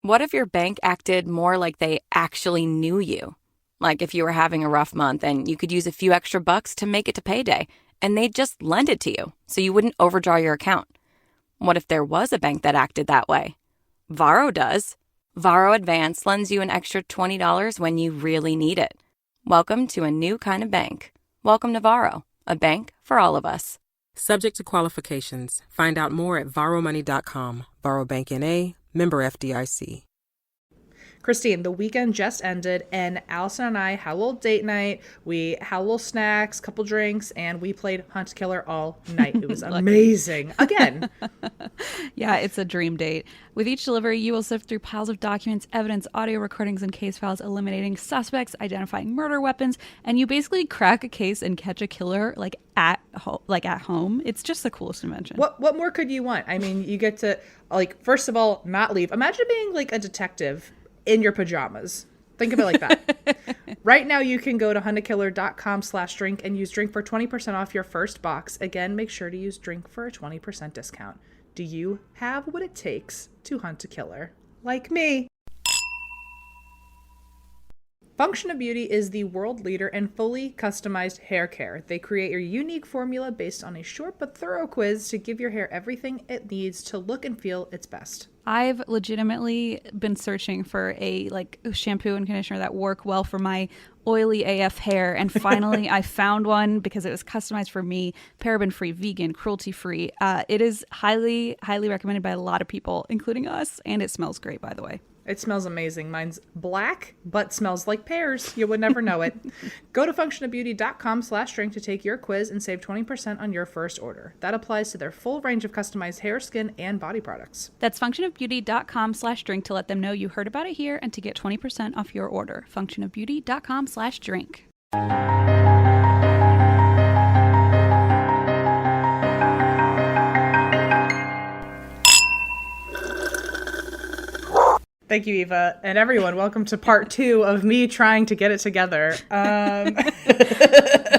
What if your bank acted more like they actually knew you? Like if you were having a rough month and you could use a few extra bucks to make it to payday, and they'd just lend it to you so you wouldn't overdraw your account. What if there was a bank that acted that way? Varo does. Varo Advance lends you an extra $20 when you really need it. Welcome to a new kind of bank. Welcome to Varo, a bank for all of us. Subject to qualifications. Find out more at varomoney.com. Varo Bank N.A., member FDIC. Christine, the weekend just ended, and Allison and I had a little date night. We had a little snacks, couple drinks, and we played Hunt Killer all night. It was amazing. Again. Yeah, it's a dream date. With each delivery, you will sift through piles of documents, evidence, audio recordings, and case files, eliminating suspects, identifying murder weapons, and you basically crack a case and catch a killer at home. It's just the coolest invention. What more could you want? I mean, you get to, first of all, not leave. Imagine being like a detective in your pajamas. Think of it like that. Right now, you can go to huntakiller.com/drink and use drink for 20% off your first box. Again, make sure to use drink for a 20% discount. Do you have what it takes to hunt a killer? Like me. Function of Beauty is the world leader in fully customized hair care. They create your unique formula based on a short but thorough quiz to give your hair everything it needs to look and feel its best. I've legitimately been searching for a shampoo and conditioner that work well for my oily AF hair, and finally I found one because it was customized for me, paraben-free, vegan, cruelty-free. It is highly, highly recommended by a lot of people, including us, and it smells great, by the way. It smells amazing. Mine's black, but smells like pears. You would never know it. Go to functionofbeauty.com/drink to take your quiz and save 20% on your first order. That applies to their full range of customized hair, skin, and body products. That's functionofbeauty.com/drink to let them know you heard about it here and to get 20% off your order. functionofbeauty.com/drink. Thank you, Eva. And everyone, welcome to part 2 of me trying to get it together.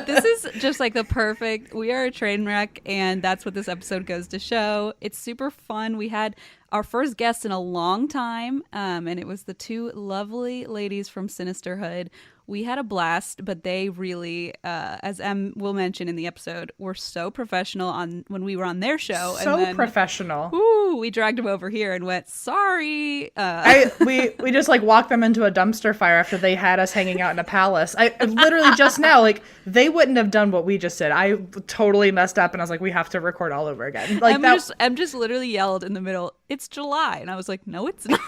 This is just the perfect, we are a train wreck, and that's what this episode goes to show. It's super fun. We had our first guest in a long time, and it was the two lovely ladies from Sinisterhood. We had a blast, but they really, as Em will mention in the episode, were so professional when we were on their show. So and then, professional. Ooh, we dragged them over here and went, sorry. We just walked them into a dumpster fire after they had us hanging out in a palace. I literally just now, they wouldn't have done what we just did. I totally messed up and I was like, we have to record all over again. Em just literally yelled in the middle, it's July. And I was like, no, it's not.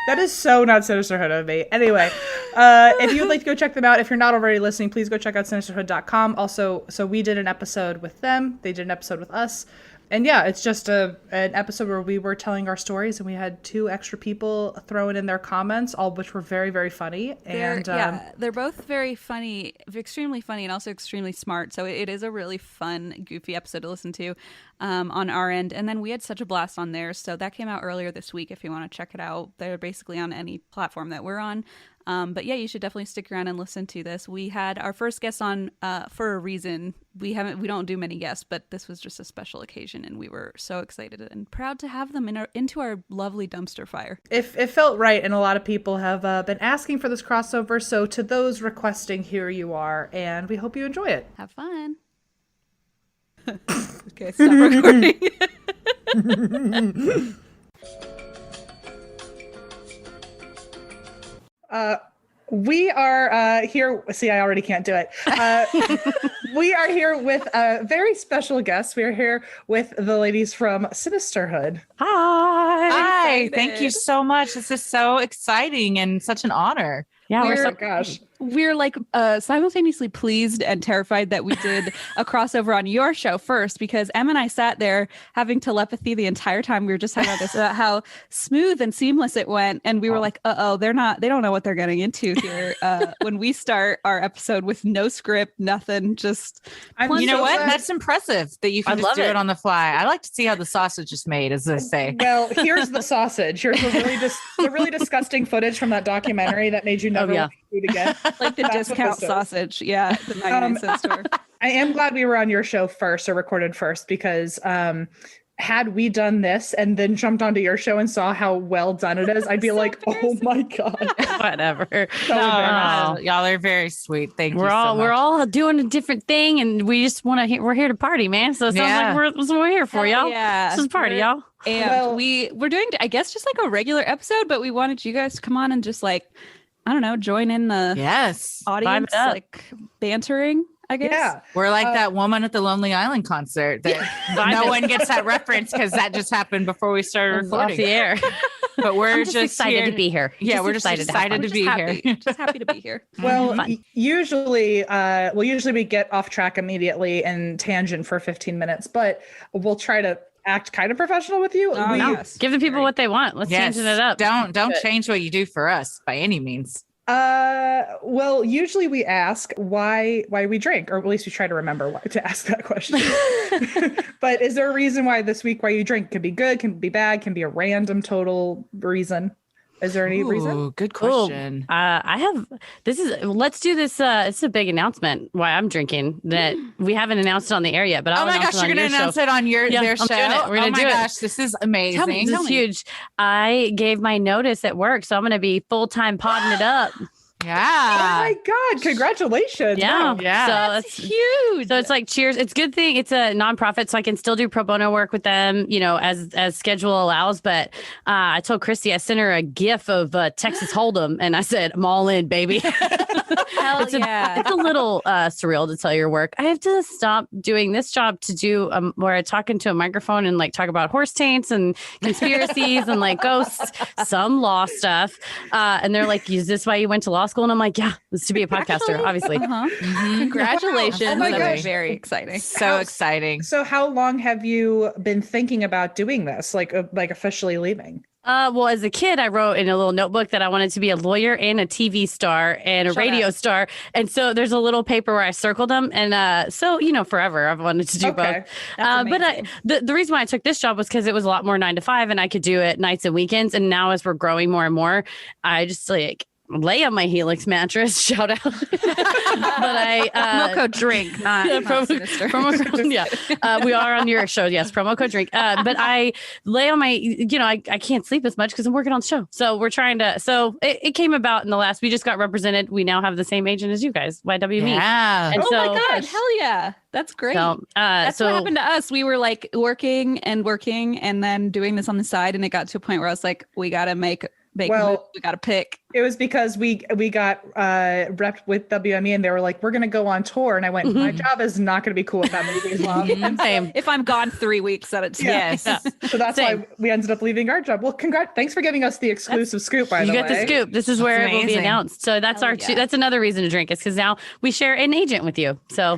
That is so not Sinisterhood of me. Anyway, if you would like to go check them out, if you're not already listening, please go check out sinisterhood.com. Also, so we did an episode with them. They did an episode with us. And yeah, it's just an episode where we were telling our stories and we had 2 extra people throwing in their comments, all of which were very, very funny. They're both very funny, extremely funny, and also extremely smart. So it is a really fun, goofy episode to listen to on our end. And then we had such a blast on theirs. So that came out earlier this week if you want to check it out. They're basically on any platform that we're on. But yeah, you should definitely stick around and listen to this. We had our first guest on for a reason. We don't do many guests, but this was just a special occasion, and we were so excited and proud to have them into our lovely dumpster fire. It felt right, and a lot of people have been asking for this crossover. So to those requesting, here you are, and we hope you enjoy it. Have fun. Okay, stop recording. We are here. See, I already can't do it. We are here with a very special guest. We are here with the ladies from Sinisterhood. Hi. Thank you so much. This is so exciting and such an honor. Yeah, we're simultaneously pleased and terrified that we did a crossover on your show first, because Em and I sat there having telepathy the entire time. We were just talking about this, about how smooth and seamless it went, and we were like, they don't know what they're getting into here when we start our episode with no script, nothing, just you know what? That's impressive that you can just do it on the fly. I like to see how the sausage is made, as they say. Well, here's the sausage. Here's the really disgusting footage from that documentary that made you never food again. Like the discount sausage. Yeah. The 99-cent store. I am glad we were on your show first, or recorded first, because had we done this and then jumped onto your show and saw how well done it is, I'd be like, oh my God. Whatever. So embarrassed. Oh, y'all are very sweet. Thank you We're so much. all doing a different thing, and we just want to. We're here to party, man. So it sounds like we're here for y'all. Yeah, this is party, y'all. And Well- we're doing, I guess, just like a regular episode, but we wanted you guys to come on and just like, I don't know, join in the Yes. audience, Vibe it up. like bantering, I guess. Yeah. We're like that woman at the Lonely Island concert that no one gets that reference because that just happened before we started Off recording. the air. But we're I'm just excited here to be here. Yeah, we're just excited have to be happy, here. just happy to be here. Well, Fun. usually we get off track immediately and tangent for 15 minutes, but we'll try to act kind of professional with you. Oh, We- yes. Give the people what they want. Let's Yes. change it up. Don't Good. change what you do for us by any means. Well, usually we ask why we drink, or at least we try to remember why to ask that question. But is there a reason why this week why you drink? Can be good, can be bad, can be a random total reason. Is there any reason? Ooh, good Cool. question. I have. Let's do this. It's a big announcement. Why I'm drinking that we haven't announced it on the air yet. But Oh I'll my announce gosh, it you're on going to your announce show. it on Yeah, their I'm show? doing it. We're gonna Oh my do it. gosh, this is amazing. This is huge. I gave my notice at work, so I'm going to be full time podding it up. Oh Yeah. my God, congratulations. Yeah, Wow. Yeah. So that's Huge. So it's like cheers. It's a good thing. It's a nonprofit, so I can still do pro bono work with them, as schedule allows. But I told Christy, I sent her a GIF of Texas Hold'em, and I said, "I'm all in, baby." Hell it's yeah. it's a little surreal to tell your work. I have to stop doing this job to do where I talk into a microphone and like talk about horse taints and conspiracies and like ghosts, some law stuff. And they're like, "Is this why you went to law school?" And I'm like, "Yeah, it's to be a podcaster, obviously." Uh-huh. Mhm. Congratulations. Oh my That's gosh. very exciting. So exciting. So how long have you been thinking about doing this? Like officially leaving? Well, as a kid, I wrote in a little notebook that I wanted to be a lawyer and a TV star and a radio star. And so there's a little paper where I circled them. And so, forever I've wanted to do Okay. both. But the reason why I took this job was because it was a lot more 9 to 5 and I could do it nights and weekends. And now as we're growing more and more, I just lay on my Helix mattress, shout out. But promo code drink, not sinister. promo code, yeah. We are on your show. Yes. Promo code drink. But I lay on my, I can't sleep as much because I'm working on the show. So we're trying to, it came about in the last, we just got represented. We now have the same agent as you guys, YWME. Yeah. And Oh so, my God. Hell yeah. That's great. That's so what happened to us. We were like working and then doing this on the side. And it got to a point where I was like, we got to make a move. We got to pick. It was because we got repped with WME and they were like, we're going to go on tour. And I went, my job is not going to be cool with that movie as well. And so- same. If I'm gone 3 weeks at a time. Yes. So that's Same. why we ended up leaving our job. Well, thanks for giving us the exclusive scoop, by You the get way. the scoop. This is where it will be amazing. announced. So that's Hell our yeah. that's another reason to drink is because now we share an agent with you. So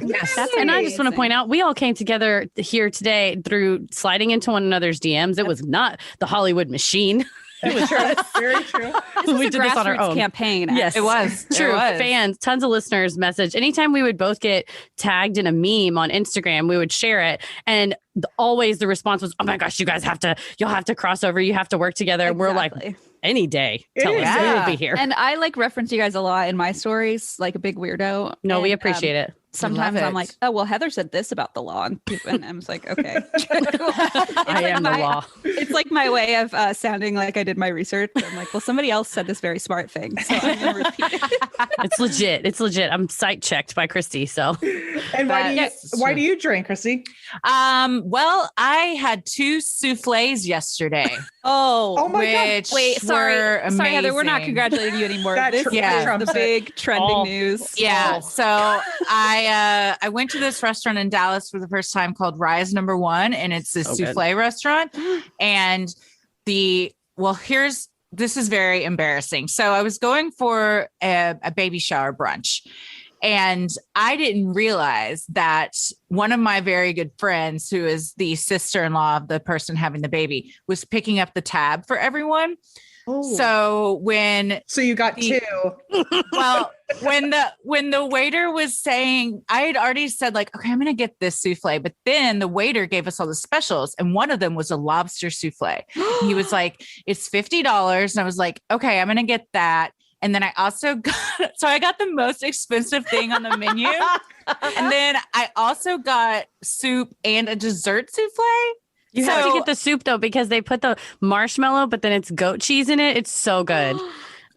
and I just want to point out we all came together here today through sliding into one another's DMs. It was not the Hollywood machine. It was true. Very true. We did this on our Grassroots own. campaign. Yes, It was. True. It was. Fans, tons of listeners message. Anytime we would both get tagged in a meme on Instagram, we would share it. And always the response was, "Oh my gosh, you'll have to cross over. You have to work together." And we're like, Exactly. any day, tell us. is. We will Yeah. be here. And I reference you guys a lot in my stories, like a big weirdo. No, we And, appreciate it. Sometimes love I'm it. like, oh, well, Heather said this about the law. And I'm just like, okay. I am the law. It's like my way of sounding like I did my research. I'm like, well, somebody else said this very smart thing. So I'm going to repeat it. It's legit. It's legit. I'm site checked by Christy. So And That's why true. do you drink, Chrissy? Well, I had 2 souffles yesterday. Oh my God. which Wait, sorry. were Sorry, Heather. We're not amazing. congratulating you anymore. That This tr- yeah. is trumps the it. big trending Oh. news. Yeah. So I went to this restaurant in Dallas for the first time called Rise Number One, and it's a So good. souffle restaurant. And this is very embarrassing. So I was going for a baby shower brunch. And I didn't realize that one of my very good friends, who is the sister-in-law of the person having the baby, was picking up the tab for everyone. So So you got the- 2. well, when the waiter was saying, I had already said like, okay, I'm going to get this souffle, but then the waiter gave us all the specials, and one of them was a lobster souffle. He was like, it's $50, and I was like, okay, I'm going to get that. And then I also got the most expensive thing on the menu, and then I also got soup and a dessert souffle. You have to get the soup though because they put the marshmallow, but then it's goat cheese in it. It's so good.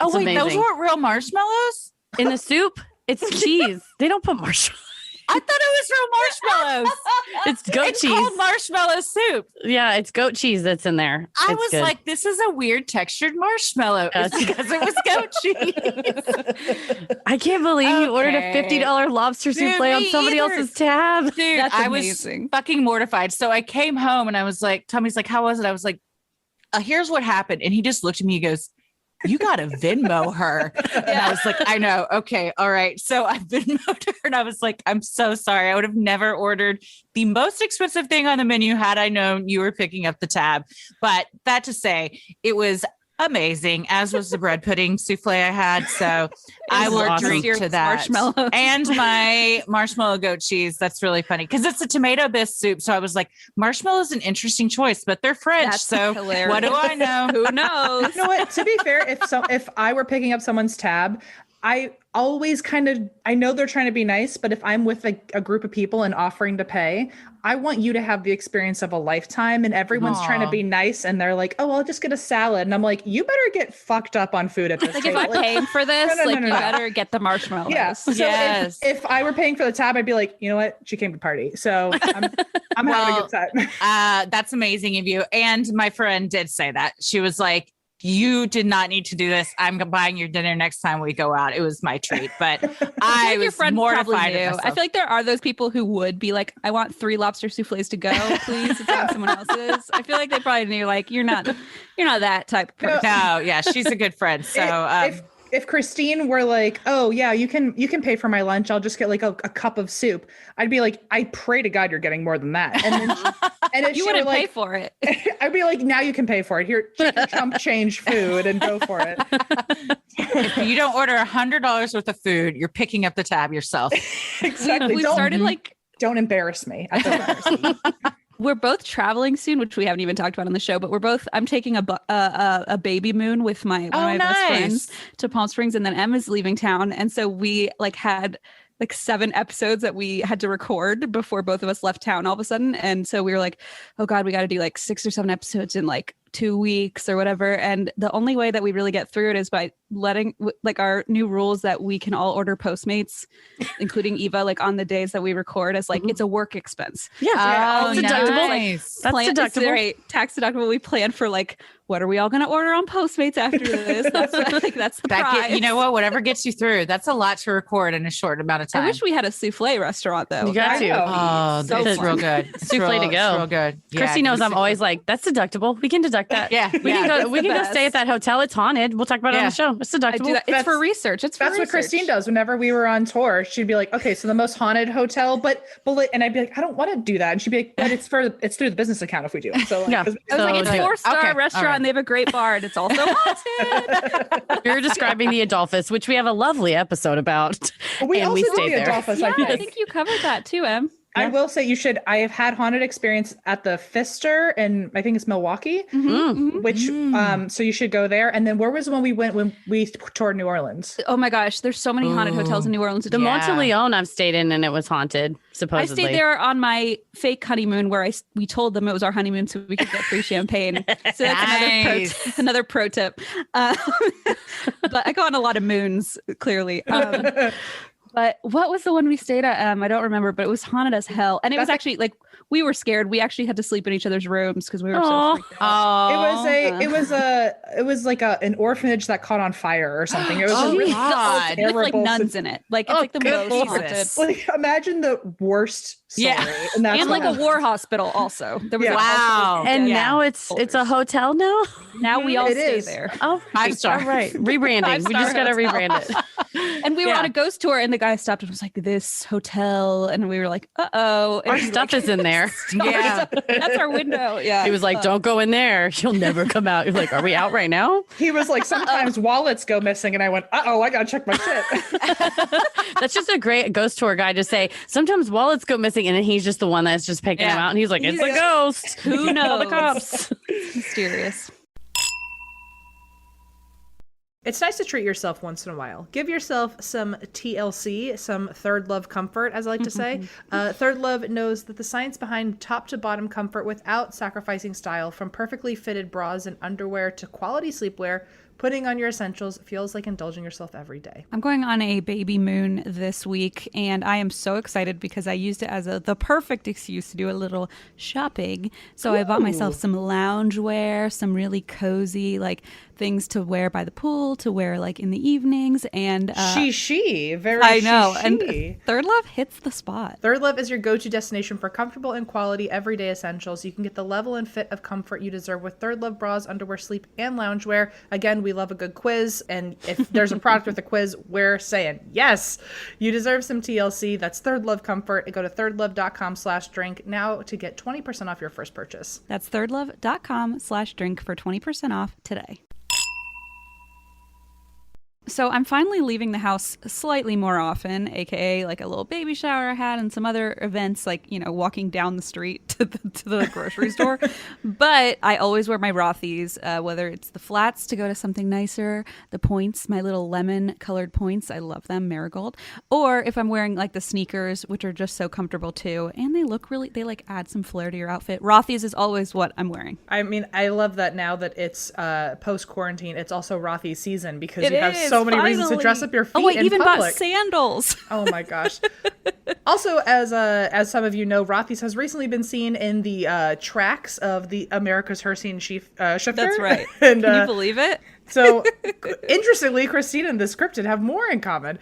Oh It's wait, amazing. those weren't real marshmallows? In the soup, it's cheese. They don't put marshmallow. I thought it was real marshmallows. It's goat It's cheese. called marshmallow soup. Yeah, it's goat cheese that's in there. I It's was good. like, this is a weird textured marshmallow. Yes. It's because it was goat cheese. I can't believe you ordered a Okay. $50 lobster Dude, souffle on me somebody either. else's tab. Dude, That's I was amazing. fucking mortified. So I came home and I was like, Tommy's like, how was it? I was like, here's what happened. And he just looked at me, he goes, you got to Venmo her. And I was like, I know. Okay. All right. So I Venmoed her and I was like, I'm so sorry. I would have never ordered the most expensive thing on the menu had I known you were picking up the tab. But that to say, it was amazing, as was the bread pudding souffle I had. So I will awesome. drink to that. Marshmallows. And my marshmallow goat cheese. That's really funny because it's a tomato bisque soup. So I was like, marshmallow is an interesting choice, but they're French. That's so hilarious. what do I know? Who knows? You know what? To be fair, if I were picking up someone's tab, I always I know they're trying to be nice, but if I'm with a group of people and offering to pay, I want you to have the experience of a lifetime, and everyone's trying to Aw. be nice and they're like, oh, I'll just get a salad. And I'm like, you better get fucked up on food at this Like if table. I'm paying for this, No, like no, you no. better get the marshmallows. Yeah. So Yes. if I were paying for the tab, I'd be like, you know what? She came to party. So I'm having a good time. That's amazing of you. And my friend did say that. She was like, you did not need to do this. I'm buying your dinner next time we go out. It was my treat. But I Your was friend probably mortified knew. of I myself. feel like there are those people who would be like, I want 3 lobster souffles to go, please. It's on someone else's. I feel like they probably knew, like, you're not that type of person. No, yeah, she's a good friend. So If Christine were like, oh yeah, you can pay for my lunch, I'll just get like a cup of soup, I'd be like, I pray to God you're getting more than that. And then and if You she were wouldn't pay like, for it. I'd be like, now you can pay for it. Here, check your chump change food and go for it. if you don't order $100 worth of food, you're picking up the tab yourself. Exactly. We Don't, started like don't embarrass me. I feel embarrassed. we're both traveling soon, which we haven't even talked about on the show, but I'm taking a baby moon with one of my best friends to Palm Springs, and then Emma's leaving town. And so we had 7 episodes that we had to record before both of us left town all of a sudden. And so we were like, oh God, we got to do 6 or 7 episodes in 2 weeks or whatever. And the only way that we really get through it is by letting our new rules that we can all order Postmates, including Eva, on the days that we record as it's a work expense. Oh, it's deductible. nice. That's deductible. Right, tax deductible. We plan for what are we all going to order on Postmates after this? That's that's the prize. You know what? Whatever gets you through. That's a lot to record in a short amount of time. I wish we had a souffle restaurant though. You got to. Oh, So it's fun. real good. It's Souffle to It's go. real good. Yeah, Christy knows give I'm us always like, that's deductible. We can deduct that. Yeah, We can go, we the can go best. stay at that hotel. It's haunted. We'll talk about it on Yeah. the show. It's I deductible. do that. It's for research. It's for That's what research. Christine does. Whenever we were on tour, she'd be like, okay, so the most haunted hotel, and I'd be like, I don't want to do that. And she'd be like, but it's through the business account if we do it. So Yeah. I was like, So it's do it. 4-star Okay, restaurant. all right. And they have a great bar, and it's also haunted. You're describing the Adolphus, which we have a lovely episode about. we and also we did stayed the there. Adolphus, Yeah, I I think. think you covered that too, Em. I will say I have had haunted experience at the Pfister, and I think it's Milwaukee, which so you should go there. And then where was the one we went when we toured New Orleans? Oh my gosh, there's so many haunted hotels in New Orleans. The Monteleone I've stayed in, and it was haunted, I supposedly. stayed there on my fake honeymoon where we told them it was our honeymoon so we could get free champagne. So that's another pro tip. But I go on a lot of moons, clearly. But what was the one we stayed at? I don't remember, but it was haunted as hell. And it was actually we were scared. We actually had to sleep in each other's rooms because we were so freaked out. It was like an orphanage that caught on fire or something. It was a really God. With terrible nuns in it. It's like the good most Jesus. haunted. imagine the worst story. Yeah. And that's And what a war hospital also. There was Yeah. a Wow. and Yeah. now it's a hotel now? now we all It stay is. there. Oh, 5-star. All right. Rebranding. We just got to rebrand it. And we were Yeah. on a ghost tour, and the guy stopped and was like, "This hotel," and we were like, "Uh-oh." And Our he, stuff is in there. Yeah. that's our window. Yeah. He was like, don't go in there. You'll never come out. You're like, are we out right now? he was like, sometimes wallets go missing, and I went, uh-oh, I gotta check my shit. That's just a great ghost tour guy to say, sometimes wallets go missing, and then he's just the one that's just picking Yeah. them out. And he's like, it's a Yeah. ghost. Who Call knows? the cops. Mysterious. It's nice to treat yourself once in a while. Give yourself some TLC, some Third Love comfort, as I like to say. Third Love knows that the science behind top to bottom comfort without sacrificing style, from perfectly fitted bras and underwear to quality sleepwear, putting on your essentials feels like indulging yourself every day. I'm going on a baby moon this week, and I am so excited because I used it as the perfect excuse to do a little shopping. So I bought myself some loungewear, some really cozy things to wear by the pool, to wear in the evenings, and very I know. she. And Third Love hits the spot. Third Love is your go-to destination for comfortable and quality everyday essentials. You can get the level and fit of comfort you deserve with Third Love bras, underwear, sleep, and loungewear. Again, we love a good quiz, and if there's a product with a quiz, we're saying yes. You deserve some TLC. That's Third Love comfort. Go to thirdlove.com/drink now to get 20% off your first purchase. That's thirdlove.com/drink for 20% off today. So I'm finally leaving the house slightly more often, aka a little baby shower I had and some other events, walking down the street to the grocery store. But I always wear my Rothy's, whether it's the flats to go to something nicer, the points, my little lemon colored points, I love them, marigold, or if I'm wearing the sneakers, which are just so comfortable too, and they look really, they add some flair to your outfit. Rothy's is always what I'm wearing. I mean, I love that now that it's post-quarantine, it's also Rothy's season because It you have is, so many finally. reasons to dress up your feet. Oh, I in even public. bought sandals. Oh my gosh. Also, as some of you know, Rothy's has recently been seen in the tracks of the America's Hershey Shifter. That's right. And, Can you believe it? So, interestingly, Christina and the Scripted have more in common.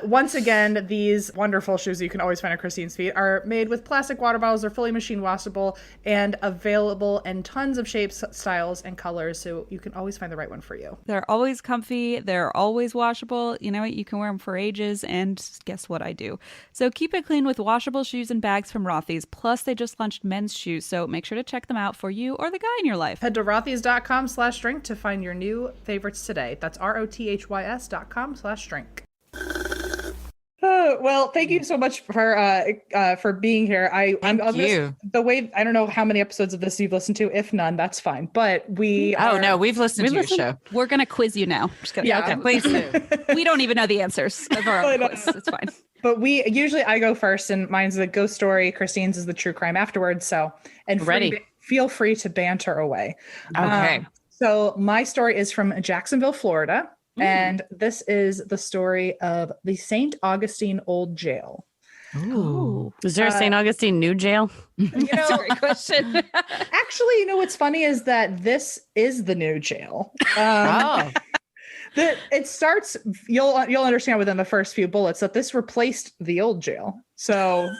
Once again, these wonderful shoes that you can always find at Christine's feet are made with plastic water bottles. They're fully machine washable and available in tons of shapes, styles, and colors. So you can always find the right one for you. They're always comfy. They're always washable. You know what? You can wear them for ages. And guess what I do? So keep it clean with washable shoes and bags from Rothy's. Plus, they just launched men's shoes. So make sure to check them out for you or the guy in your life. Head to rothys.com/drink to find your new favorites today. That's rothys.com/drink. Well, thank you so much for being here. Thank you. The way, I don't know how many episodes of this you've listened to. If none, that's fine. But we've listened to your show. We're going to quiz you now. Just kidding. Yeah, Okay, please do. We don't even know the answers of our own quiz. It's fine. But I go first, and mine's the ghost story. Christine's is the true crime afterwards. So, and feel free to banter away. Okay. So my story is from Jacksonville, Florida. And this is the story of the St. Augustine Old Jail. Ooh. Is there a St. Augustine new jail? Sorry, question. Actually, what's funny is that this is the new jail. It starts, you'll understand within the first few bullets that this replaced the old jail. So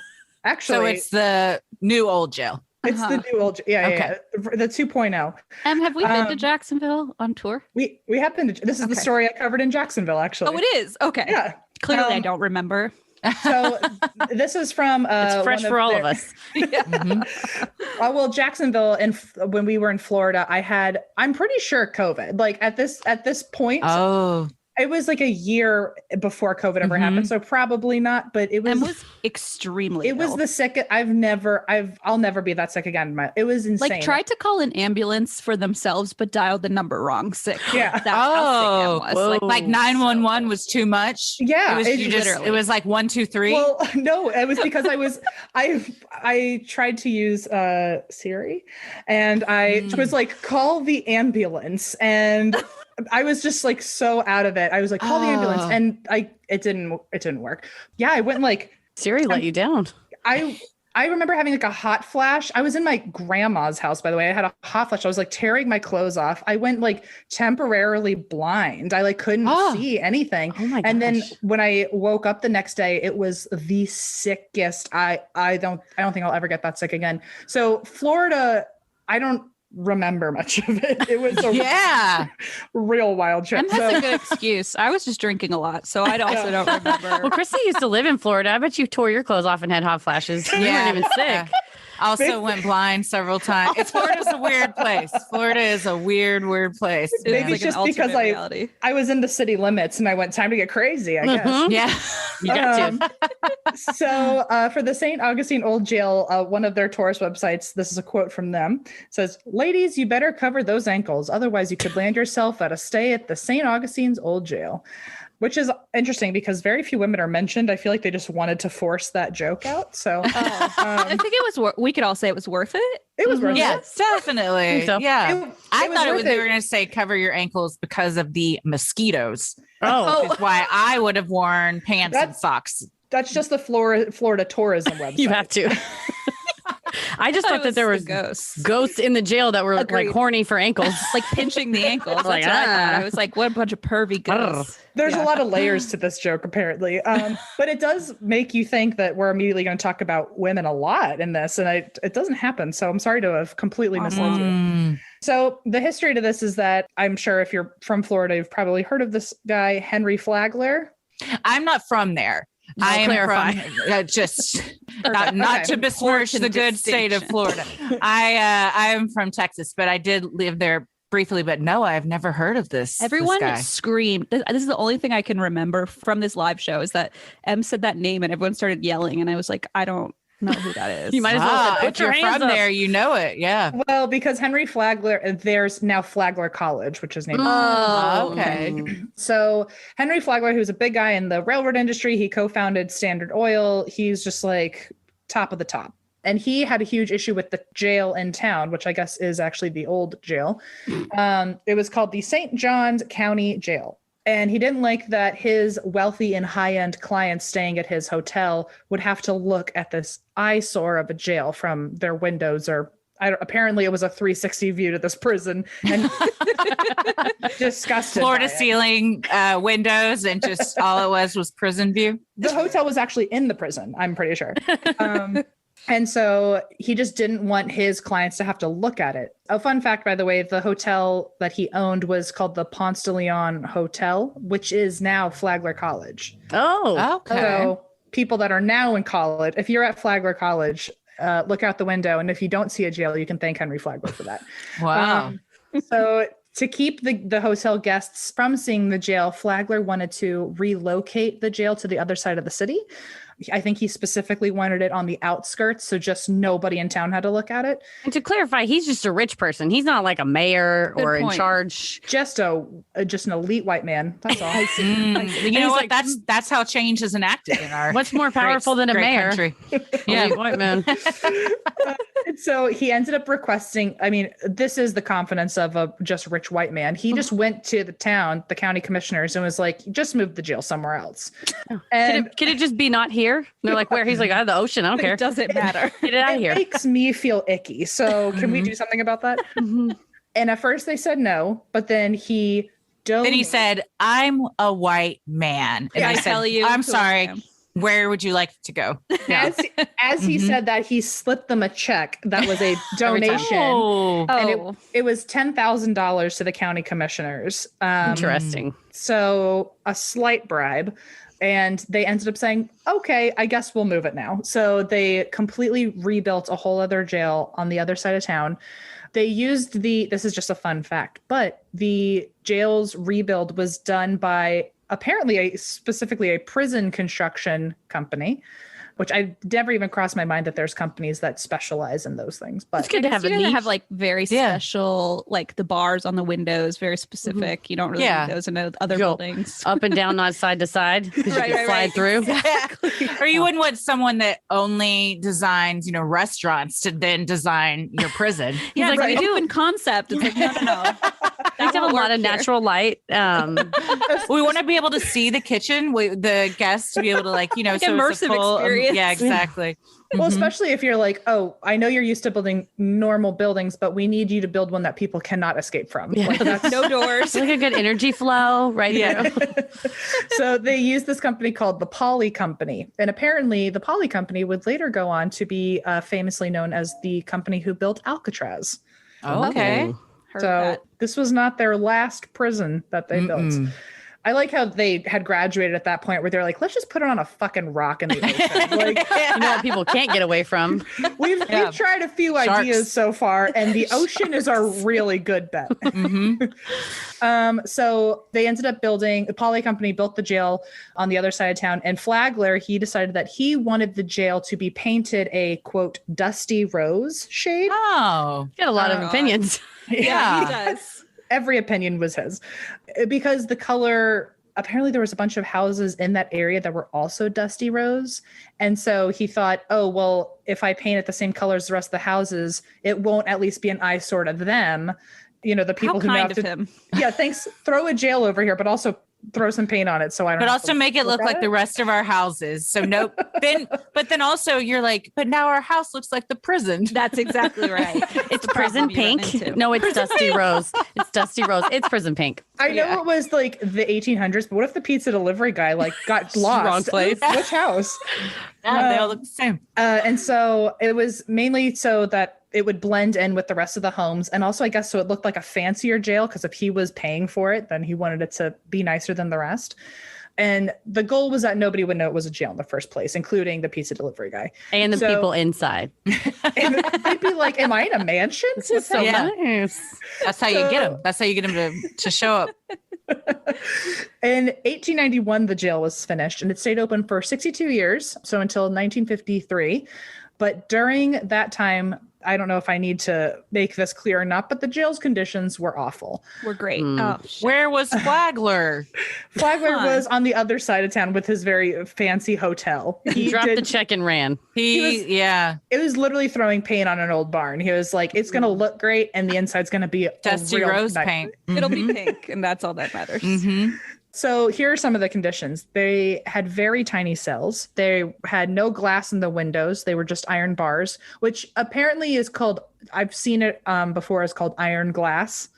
actually, it's the new old jail. It's the new old, the 2.0. Have we been to Jacksonville on tour? We have been to, this is the story I covered in Jacksonville, actually. Oh, it is? Okay. Yeah. Clearly I don't remember. So this is from it's fresh for all of us. Well, Jacksonville, and when we were in Florida, I'm pretty sure COVID, at this point. Oh. It was a year before COVID ever happened, so probably not. But it was extremely. It was the sickest. I'll never be that sick again. It was insane. Tried to call an ambulance for themselves, but dialed the number wrong. Sick. Yeah. That's how sick it was. Like 911 was too much. Yeah. It was like 1, 2, 3. Well, no, it was because I tried to use Siri, and I was like, call the ambulance, and I was just so out of it. I was like, call the ambulance, and it didn't work. Yeah, I went Siri let you down. I remember having a hot flash. I was in my grandma's house, by the way. I had a hot flash. I was tearing my clothes off. I went temporarily blind. I couldn't see anything. Oh my gosh. And then when I woke up the next day, it was the sickest. I don't think I'll ever get that sick again. So Florida, I don't remember much of it. It was a real wild trip. And that's a good excuse. I was just drinking a lot, so I also don't remember. Well, Chrissy used to live in Florida. I bet you tore your clothes off and had hot flashes. You weren't even sick. Also went blind several times. Florida's a weird place. Florida is a weird place. Maybe like it's an just because alternate reality. I was in the city limits and I went time to get crazy, I guess. Yeah. You got to. So for the St. Augustine Old Jail, one of their tourist websites, this is a quote from them, says, "Ladies, you better cover those ankles. Otherwise, you could land yourself at a stay at the St. Augustine's Old Jail." Which is interesting because very few women are mentioned. I feel like they just wanted to force that joke out. So I think it was. We could all say it was worth it. it was worth it. Yes, definitely. So. Yeah. I thought worth they were going to say cover your ankles because of the mosquitoes. Oh, Which is why I would have worn pants and socks. That's just the Florida tourism website. you have to. I just thought that there was ghosts in the jail that were Agreed. like horny for ankles. Like pinching the ankles. That's Like, what I thought. I was like, what a bunch of pervy ghosts. There's a lot of layers to this joke, apparently. But it does make you think that we're immediately going to talk about women a lot in this. And it doesn't happen. So I'm sorry to have completely misled you. So the history to this is that I'm sure if you're from Florida, you've probably heard of this guy, Henry Flagler. I'm not from there. I am clarify. from just not to besmirch the good state of Florida. I am from Texas, but I did live there briefly. But no, I've never heard of this. Everyone this guy. screamed. This is the only thing I can remember from this live show is that Em said that name and everyone started yelling. And I was like, I don't know who that is. You might as well say, put if your you're hands from up. there, you know it. Yeah. Well, because Henry Flagler, there's now Flagler College, which is named. Oh, okay. So Henry Flagler, who's a big guy in the railroad industry, he co-founded Standard Oil. He's just like top of the top. And he had a huge issue with the jail in town, which I guess is actually the old jail. It was called the St. Johns County Jail. And he didn't like that his wealthy and high-end clients staying at his hotel would have to look at this eyesore of a jail from their windows, or apparently it was a 360 view to this prison, and disgusted. Floor to by it. ceiling windows, and just all it was prison view. The hotel was actually in the prison, I'm pretty sure. And so he just didn't want his clients to have to look at it. A fun fact, by the way, the hotel that he owned was called the Ponce de Leon Hotel, which is now Flagler College. Oh, Okay. So people that are now in college, if you're at Flagler College, look out the window. And if you don't see a jail, you can thank Henry Flagler for that. Wow. So to keep the hotel guests from seeing the jail, Flagler wanted to relocate the jail to the other side of the city. I think he specifically wanted it on the outskirts, so just nobody in town had to look at it. and to clarify, he's just a rich person. He's not like a mayor Good or in point. charge. Just an elite white man. That's all. You know what? That's how change is enacted in our What's more powerful than a great mayor? country. Yeah, white man. And so he ended up requesting, I mean, this is the confidence of a just rich white man. He just went to the county commissioners, and was like, just move the jail somewhere else. And Could it just be not here? And they're like, where? He's like, out of the ocean. I don't care. It doesn't matter. Get it out of it here. makes me feel icky. So can we do something about that? And at first they said no, but then he Then he said, "I'm a white man." And I I said, tell you "I'm who I sorry. am." Where would you like to go?" as he said that, he slipped them a check that was a donation. Oh, And it was $10,000 to the county commissioners. interesting. So a slight bribe. And they ended up saying, okay, I guess we'll move it now. So they completely rebuilt a whole other jail on the other side of town. They used this is just a fun fact, but the jail's rebuild was done by apparently specifically a prison construction company, which I never even crossed my mind that there's companies that specialize in those things. But It's good to have a You niche. have like very special, like the bars on the windows, very specific. You don't really need those in other Go buildings. up and down, not side to side, because you can slide through. Or you wouldn't want someone that only designs, restaurants to then design your prison. Yeah, like, like, we do- open concept. It's like, no. You have a lot of natural light. We want to be able to see the kitchen, the guests to be able to so it's a immersive full- experience. Yeah, exactly. well, especially if you're like, oh, I know you're used to building normal buildings, but we need you to build one that people cannot escape from. Yeah. Like that's No doors. It's like a good energy flow right there. So they used this company called the Poly Company. And apparently the Poly Company would later go on to be famously known as the company who built Alcatraz. Okay. Heard So that. this was not their last prison that they built. I like how they had graduated at that point where they're like, let's just put it on a fucking rock in the ocean. Like, You know what people can't get away from? we've tried a few Sharks. ideas so far, and the ocean is our really good bet. So they ended up building, the Poly Company built the jail on the other side of town, and Flagler, he decided that he wanted the jail to be painted a, quote, dusty rose shade. Oh, Got a lot of opinions. yeah. He does. Every opinion was his, because the color, apparently there was a bunch of houses in that area that were also dusty rose. And so he thought, oh, well, if I paint it the same color as the rest of the houses, it won't at least be an eyesore to them. You know, the people who kind have of to, him. yeah, thanks. Throw a jail over here, but also throw some paint on it. So I don't But have also to make it look at like the rest of our houses. So nope. Then also you're like, but now our house looks like the prison. That's exactly right. It's prison pink. No, it's dusty rose. It's dusty rose. It's prison pink. I know it was like the 1800s, but what if the pizza delivery guy like got lost? Wrong place. Which house? Yeah, they all look the same. And so it was mainly so that it would blend in with the rest of the homes. And also, I guess, so it looked like a fancier jail, because if he was paying for it, then he wanted it to be nicer than the rest. And the goal was that nobody would know it was a jail in the first place, including the pizza delivery guy. And the people inside. And they'd be like, am I in a mansion? This is so Yeah. nice. That's how you get them. That's how you get them to show up. In 1891, the jail was finished, and it stayed open for 62 years, so until 1953. But during that time, I don't know if I need to make this clear or not, but the jail's conditions were awful. We're great. Mm. Oh, shit. Where was Flagler? Flagler Huh. was on the other side of town with his very fancy hotel. He dropped the check and ran. Yeah. It was literally throwing paint on an old barn. He was like, it's going to look great, and the inside's going to be Dusty a real rose night. paint. It'll be pink, and that's all that matters. So here are some of the conditions. They had very tiny cells. They had no glass in the windows. They were just iron bars, which apparently is called, I've seen it before, is called iron glass.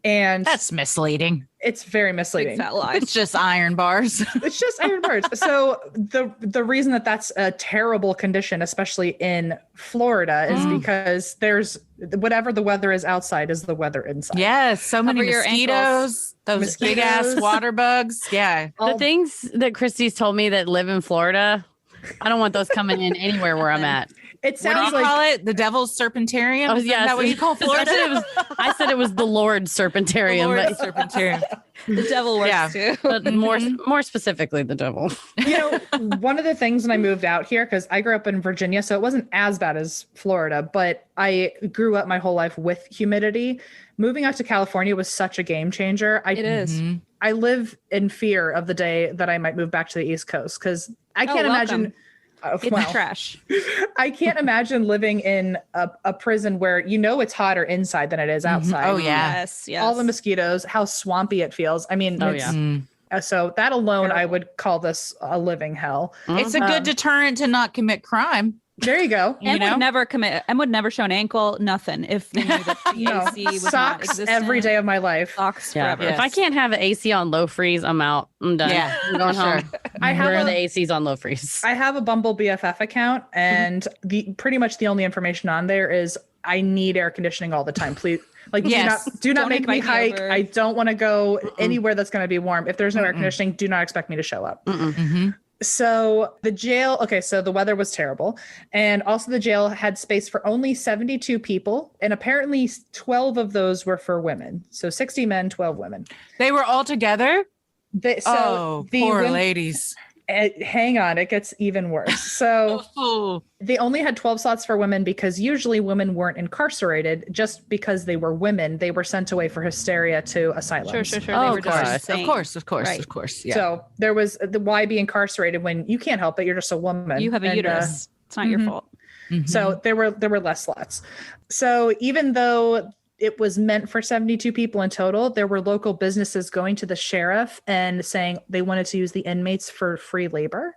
And That's misleading. it's very Big misleading. fat lie. It's just iron bars. It's just iron bars. So the reason that that's a terrible condition, especially in Florida, is because there's whatever the weather is outside is the weather inside. Yes, so many Cover your mosquitoes, those big ass Mosquitoes. water bugs. Yeah. The things that Christy's told me that live in Florida, I don't want those coming in anywhere where I'm at. It What do sounds you like call it? The Devil's Serpentarium? Oh, Is yes. that what you call Florida? I said it was the Lord's Serpentarium, Lord Serpentarium. The devil works Yeah. too. but more specifically the devil. you know, one of the things when I moved out here, because I grew up in Virginia, so it wasn't as bad as Florida, but I grew up my whole life with humidity. Moving out to California was such a game changer. It is. I live in fear of the day that I might move back to the East Coast, because I can't imagine. welcome. It's Well, trash. I can't imagine living in a prison where it's hotter inside than it is outside. Oh, yeah. Yes, yes. All the mosquitoes, how swampy it feels. I mean, Oh, it's, yeah. so that alone, I would call this a living hell. It's a good deterrent to not commit crime. There you go. Em would never commit. Em would never show an ankle. Nothing. If they knew that the No, AC was not socks existent. every day of my life. Socks Yeah. forever. If I can't have an AC on low freeze, I'm out. I'm done. Yeah, I'm going for home. sure. I have Where are a- the ACs on low freeze? I have a Bumble BFF account, and the pretty much the only information on there is I need air conditioning all the time. Please, like, Yes. do not Don't make me invite me hike. over. I don't want to go anywhere that's going to be warm. If there's no air conditioning, do not expect me to show up. So the jail, okay, so the weather was terrible. And also the jail had space for only 72 people. And apparently 12 of those were for women. So 60 men, 12 women. They were all together? So the poor women- ladies. hang on, it gets even worse. So Oh, they only had 12 slots for women because usually women weren't incarcerated just because they were women. They were sent away for hysteria to asylums. Sure. Oh, They were of just course. insane. of course. Yeah. So there was the why be incarcerated when you can't help it. You're just a woman. You have a And, uterus. It's not your fault. So there were less slots. So even though it was meant for 72 people in total, there were local businesses going to the sheriff and saying they wanted to use the inmates for free labor.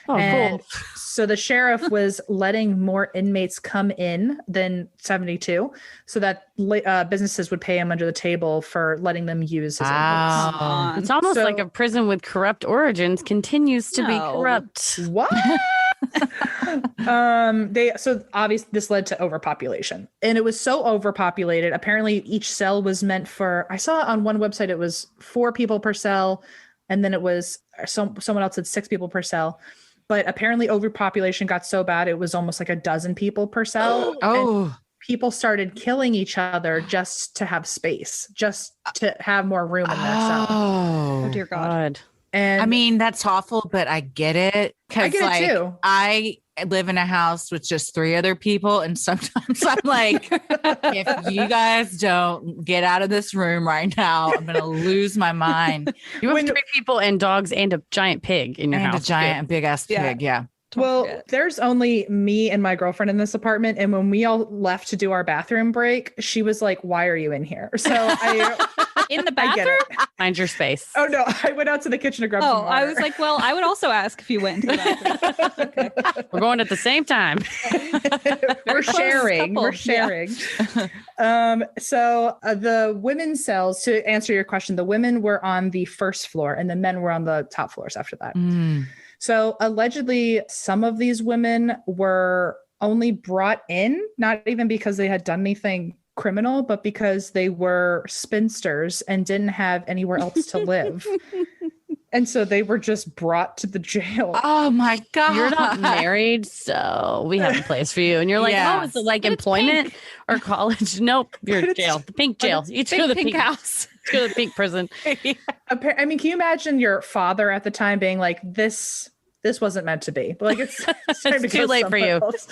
Oh, And cool. so the sheriff was letting more inmates come in than 72 so that businesses would pay him under the table for letting them use his Wow. Come on. It's almost So- like a prison with corrupt origins continues to be No. corrupt. inmates. What? So obviously this led to overpopulation, and it was so overpopulated. Apparently each cell was meant for, I saw on one website it was 4 people per cell, And then it was someone else said 6 people per cell. But apparently overpopulation got so bad, it was almost like a dozen people per cell. And people started killing each other just to have space, just to have more room in their cell. Oh dear God. And I mean, that's awful, but I get it. I get it too. I live in a house with just 3 other people. And sometimes I'm like, if you guys don't get out of this room right now, I'm going to lose my mind. You have 3 people and dogs and a giant pig in your And house. a giant, big ass pig. Yeah. Well, there's only me and my girlfriend in this apartment. And when we all left to do our bathroom break, she was like, why are you in here? So in the I get bathroom? it. Find your space. Oh, no. I went out to the kitchen to grab some water. I was like, well, I would also ask if you went into the bathroom. Okay. We're going at the same time. We're sharing. couple. We're sharing. So the women's cells, to answer your question, the women were on the first floor and the men were on the top floors after that. So allegedly, some of these women were only brought in, not even because they had done anything criminal, but because they were spinsters and didn't have anywhere else to live. And so they were just brought to the jail. Oh my God. You're not married, so we have a place for you. And you're like, Yeah. oh, is it like employment or college? Nope, you're in jail. The pink jail. You go to the pink house. Go to the pink prison. I mean, can you imagine your father at the time being like, this wasn't meant to be? Like, it's time to It's go too late for somewhere you. else.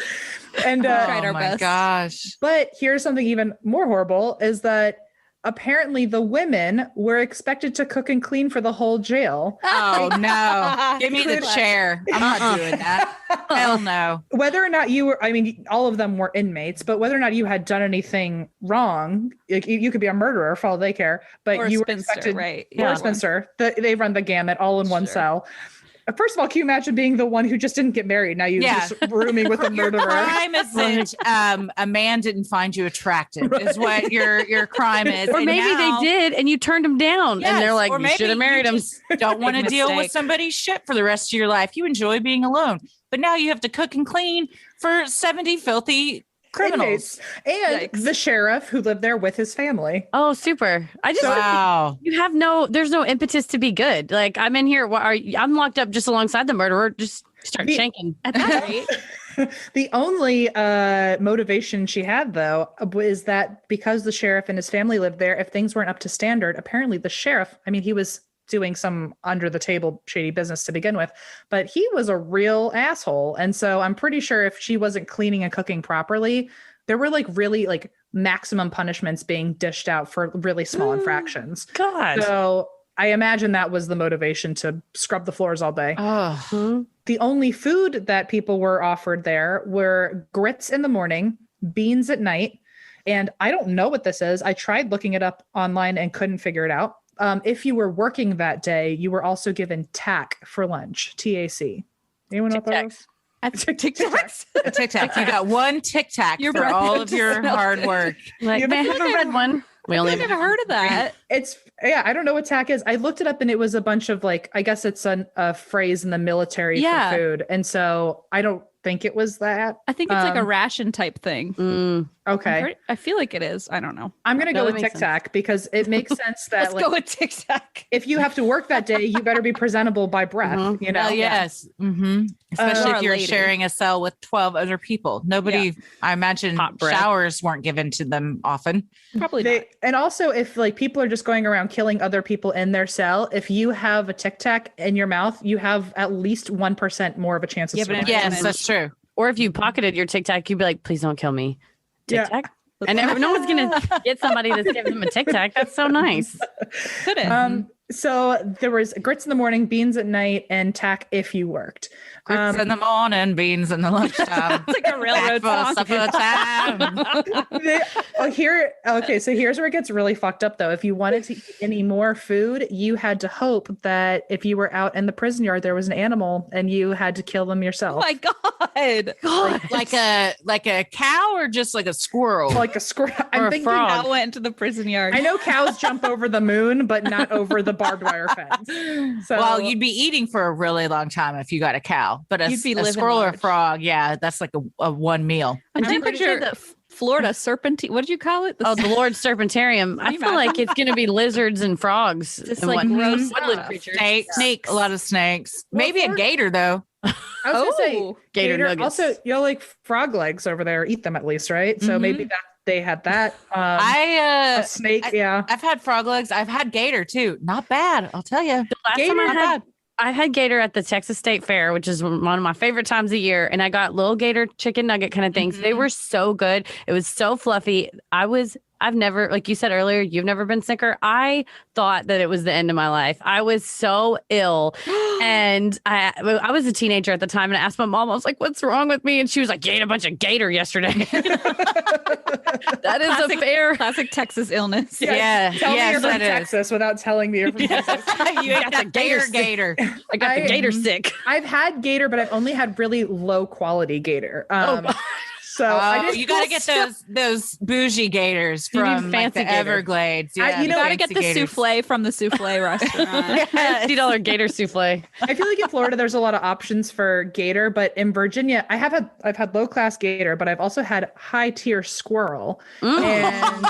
And Tried our my best. gosh. but here's something even more horrible is that apparently the women were expected to cook and clean for the whole jail. Oh no. Give me the chair. I'm not doing that. Hell no. Whether or not you were, I mean, all of them were inmates, but whether or not you had done anything wrong, like, you could be a murderer for all they care, but Or a you were spinster, expected, right? Or Yeah. a spinster. They run the gamut all in one cell. First of all, can you imagine being the one who just didn't get married? Now you're just rooming with a murderer. Crime is that a man didn't find you attractive, is what your crime is. Or And maybe now- they did and you turned them down. Yes, and they're like, or you maybe should have married him. just don't want to Big deal with mistake. somebody's shit for the rest of your life. You enjoy being alone, but now you have to cook and clean for 70 filthy criminals. Inmates. And the sheriff who lived there with his family. Oh, super. I just Wow. you have there's no impetus to be good. Like, I'm in here. I'm locked up just alongside the murderer. Just start shanking. At that rate. The only motivation she had, though, is that because the sheriff and his family lived there, if things weren't up to standard, apparently the sheriff, I mean, he was doing some under the table shady business to begin with, but he was a real asshole. And so I'm pretty sure if she wasn't cleaning and cooking properly, there were like really like maximum punishments being dished out for really small infractions. God. So I imagine that was the motivation to scrub the floors all day. Oh. The only food that people were offered there were grits in the morning, beans at night. And I don't know what this is. I tried looking it up online and couldn't figure it out. If you were working that day, you were also given TAC for lunch, TAC. Anyone know what that was? Tic Tacs. A Tic Tac. You got one Tic Tac for all of your hard work. Like, may I have a red one? We only I've have never heard of that. I don't know what TAC is. I looked it up and it was a bunch of like, I guess it's a phrase in the military for food. And so I don't think it was that. I think it's like a ration type thing. Okay. I feel like it is. I don't know. I'm going to No, go that with makes Tic Tac because it makes sense that Let's go with Tic Tac. if you have to work that day, you better be presentable by breath, you know? Oh, yes. Mm-hmm. Especially Or if a you're lady. sharing a cell with 12 other people. Nobody, I imagine Hot breath. showers weren't given to them often. Probably not. And also if like people are just going around killing other people in their cell, if you have a Tic Tac in your mouth, you have at least 1% more of a chance of Yeah, but survival. Yes, that's true. Or if you pocketed your Tic Tac, you'd be like, please don't kill me. Tic Yeah. Tac? And no one's going to get somebody that's giving them a Tic Tac. That's so nice. Could have. So there was grits in the morning, beans at night, and TAC if you worked. Grits in the morning, beans in the lunchtime. It's like a railroad Back song. for supper time. So here's where it gets really fucked up though. If you wanted to eat any more food, you had to hope that if you were out in the prison yard, there was an animal and you had to kill them Oh yourself. my God. like a cow or just like a squirrel? Like a squirrel. Or I'm a thinking frog. I went to the prison yard. I know cows jump over the moon, but not over the barbed wire fence. So Well, you'd be eating for a really long time if you got a cow, but You'd be a living squirrel or large. frog, yeah, that's like a one meal. I do pretty picture sure- the Florida serpentine. What did you call it? Oh, the Lord's Serpentarium. I feel like it's going to be lizards and frogs. Just and like gross woodland creatures. Snakes. A lot of snakes. Well, Maybe a gator, though. I was gonna say gator nuggets. Also, you like frog legs over there. Eat them at least, right? So maybe that they had that. A snake. I've had frog legs. I've had gator too. Not bad. I'll tell you. The last time I had gator at the Texas State Fair, which is one of my favorite times of year. And I got little gator chicken nugget kind of things. They were so good. It was so fluffy. I've never, like you said earlier, you've never been sicker. I thought that it was the end of my life. I was so ill. And I was a teenager at the time, and I asked my mom, I was like, what's wrong with me? And she was like, you ate a bunch of gator yesterday. That is a fair. Classic Texas illness. Yeah. Tell me you're from Texas without telling me you're from Texas. You got the gator. I got the gator sick. I've had gator, but I've only had really low quality gator. So you got to get those bougie gators from fancy the Everglades. Yeah, you got to get the souffle from the souffle restaurant. $50 gator souffle. I feel like in Florida there's a lot of options for gator, but in Virginia I've had low class gator, but I've also had high tier squirrel. And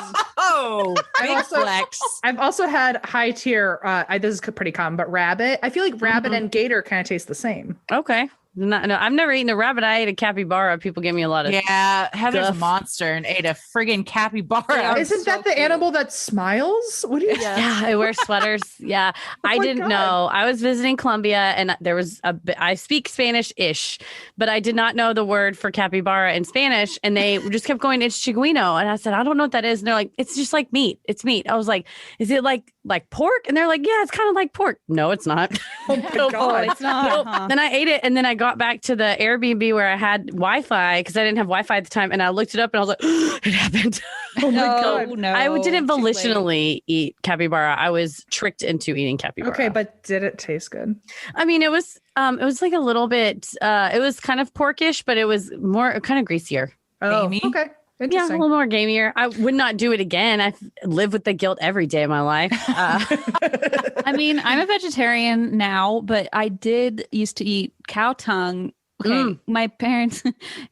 big flex. I've also had high tier. This is pretty common, but rabbit. I feel like rabbit and gator kind of taste the same. Okay. No, I've never eaten a rabbit. I ate a capybara. People give me a lot of Heather's a monster and ate a friggin' capybara. Isn't that the animal that smiles? What do you? Yeah, I wear sweaters. Yeah, I didn't know. I was visiting Colombia, and there was I speak Spanish-ish, but I did not know the word for capybara in Spanish, and they just kept going, "It's chigüino," and I said, "I don't know what that is." And they're like, "It's just like meat. It's meat." I was like, "Is it like pork?" And they're like, "Yeah, it's kind of like pork." No, it's not. Oh my God. It's not. Nope. Then I ate it, and then I got back to the Airbnb where I had Wi-Fi because I didn't have Wi-Fi at the time, and I looked it up, and I was like, "It happened." Oh my God. No, I didn't volitionally eat capybara. I was tricked into eating capybara. Okay, but did it taste good? I mean, it was like a little bit. It was kind of porkish, but it was more kind of greasier. Oh, Gamey? okay. Yeah, a little more gamier. I would not do it again. I live with the guilt every day of my life. I mean, I'm a vegetarian now, but I did used to eat cow tongue. Okay, my parents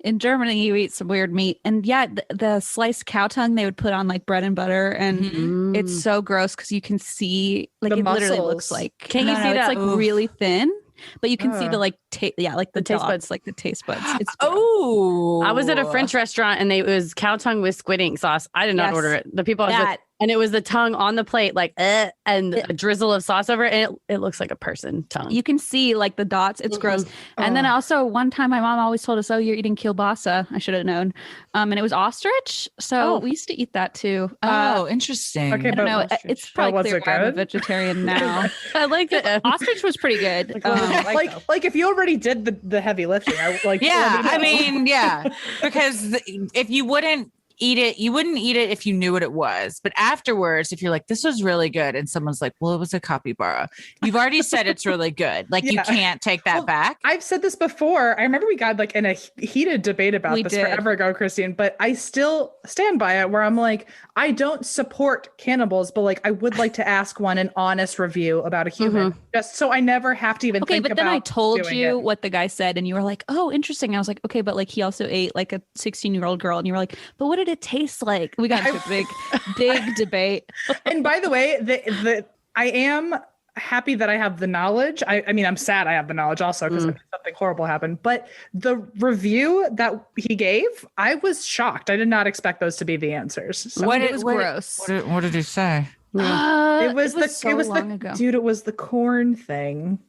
in Germany, you eat some weird meat, and the sliced cow tongue they would put on like bread and butter, and it's so gross because you can see like The it literally muscles. looks like Can't you see it's that? like really thin, but you can see the like like the taste dots, buds. like the taste buds. It's I was at a French restaurant and it was cow tongue with squid ink sauce. I did not order it. The people I was with, and it was the tongue on the plate, like and a drizzle of sauce over it. And it looks like a person tongue. You can see like the dots. It's gross. And then also one time my mom always told us, "Oh, you're eating kielbasa." I should have known. And it was ostrich. So we used to eat that too. Interesting. Okay, I don't know. ostrich. It's probably was clear it why I'm a good? vegetarian now. I like that. Ostrich was pretty good. Like if you already did the heavy lifting, let me know. Because if you wouldn't eat it, you wouldn't eat it if you knew what it was. But afterwards, if you're like, this was really good, and someone's like, well, it was a capybara, you've already said it's really good. Like you can't take that back. I've said this before. I remember we got like in a heated debate about this forever ago, Christine, but I still stand by it where I'm like, I don't support cannibals, but like I would like to ask an honest review about a human just so I never have to even think about. Okay, but then I told you what the guy said and you were like, oh, interesting. I was like, okay, but like he also ate like a 16-year-old girl, and you were like, but what did it taste like? We got into a big debate. And by the way, I am happy that I have the knowledge. I mean, I'm sad I have the knowledge also because something horrible happened. But the review that he gave, I was shocked. I did not expect those to be the answers. So. It was gross. What did he say? It was long ago. Dude, it was the corn thing.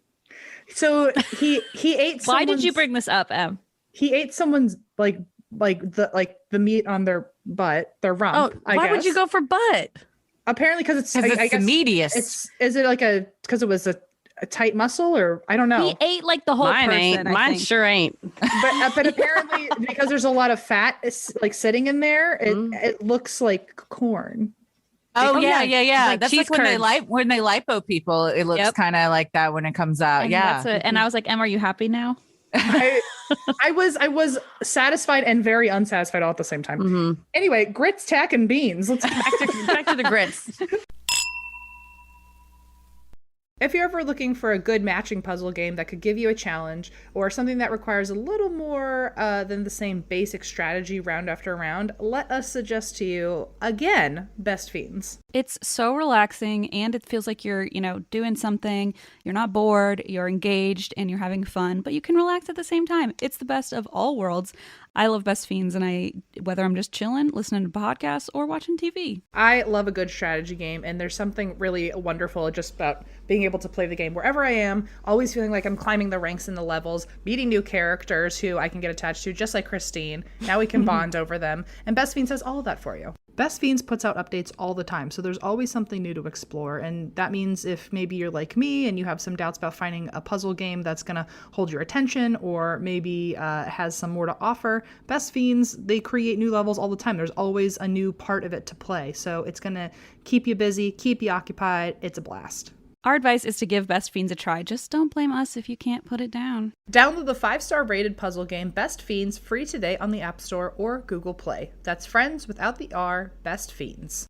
So he ate. Why did you bring this up, Em? He ate someone's like the meat on their butt, their rump. Oh, why would you go for butt? Apparently, because it's I guess, the meatiest. Is it like because it was a tight muscle, or I don't know. He ate like the whole Mine person. ain't. Mine sure ain't. But apparently, because there's a lot of fat like sitting in there, it looks like corn. Oh yeah. Like that's cheese like when they lipo people, it looks kind of like that when it comes out. And and I was like, Em, are you happy now? I was satisfied and very unsatisfied all at the same time. Anyway, grits, tack, and beans. Let's Back to the grits. If you're ever looking for a good matching puzzle game that could give you a challenge or something that requires a little more than the same basic strategy round after round, let us suggest to you, again, Best Fiends. It's so relaxing and it feels like you're, doing something. You're not bored, you're engaged, and you're having fun, but you can relax at the same time. It's the best of all worlds. I love Best Fiends, and whether I'm just chilling, listening to podcasts, or watching TV. I love a good strategy game, and there's something really wonderful just about being able to play the game wherever I am, always feeling like I'm climbing the ranks and the levels, meeting new characters who I can get attached to, just like Christine. Now we can bond over them, and Best Fiends has all of that for you. Best Fiends puts out updates all the time, so there's always something new to explore, and that means if maybe you're like me and you have some doubts about finding a puzzle game that's going to hold your attention or maybe has some more to offer, Best Fiends, they create new levels all the time. There's always a new part of it to play, so it's going to keep you busy, keep you occupied. It's a blast. Our advice is to give Best Fiends a try. Just don't blame us if you can't put it down. Download the 5-star rated puzzle game Best Fiends free today on the App Store or Google Play. That's friends without the R, Best Fiends.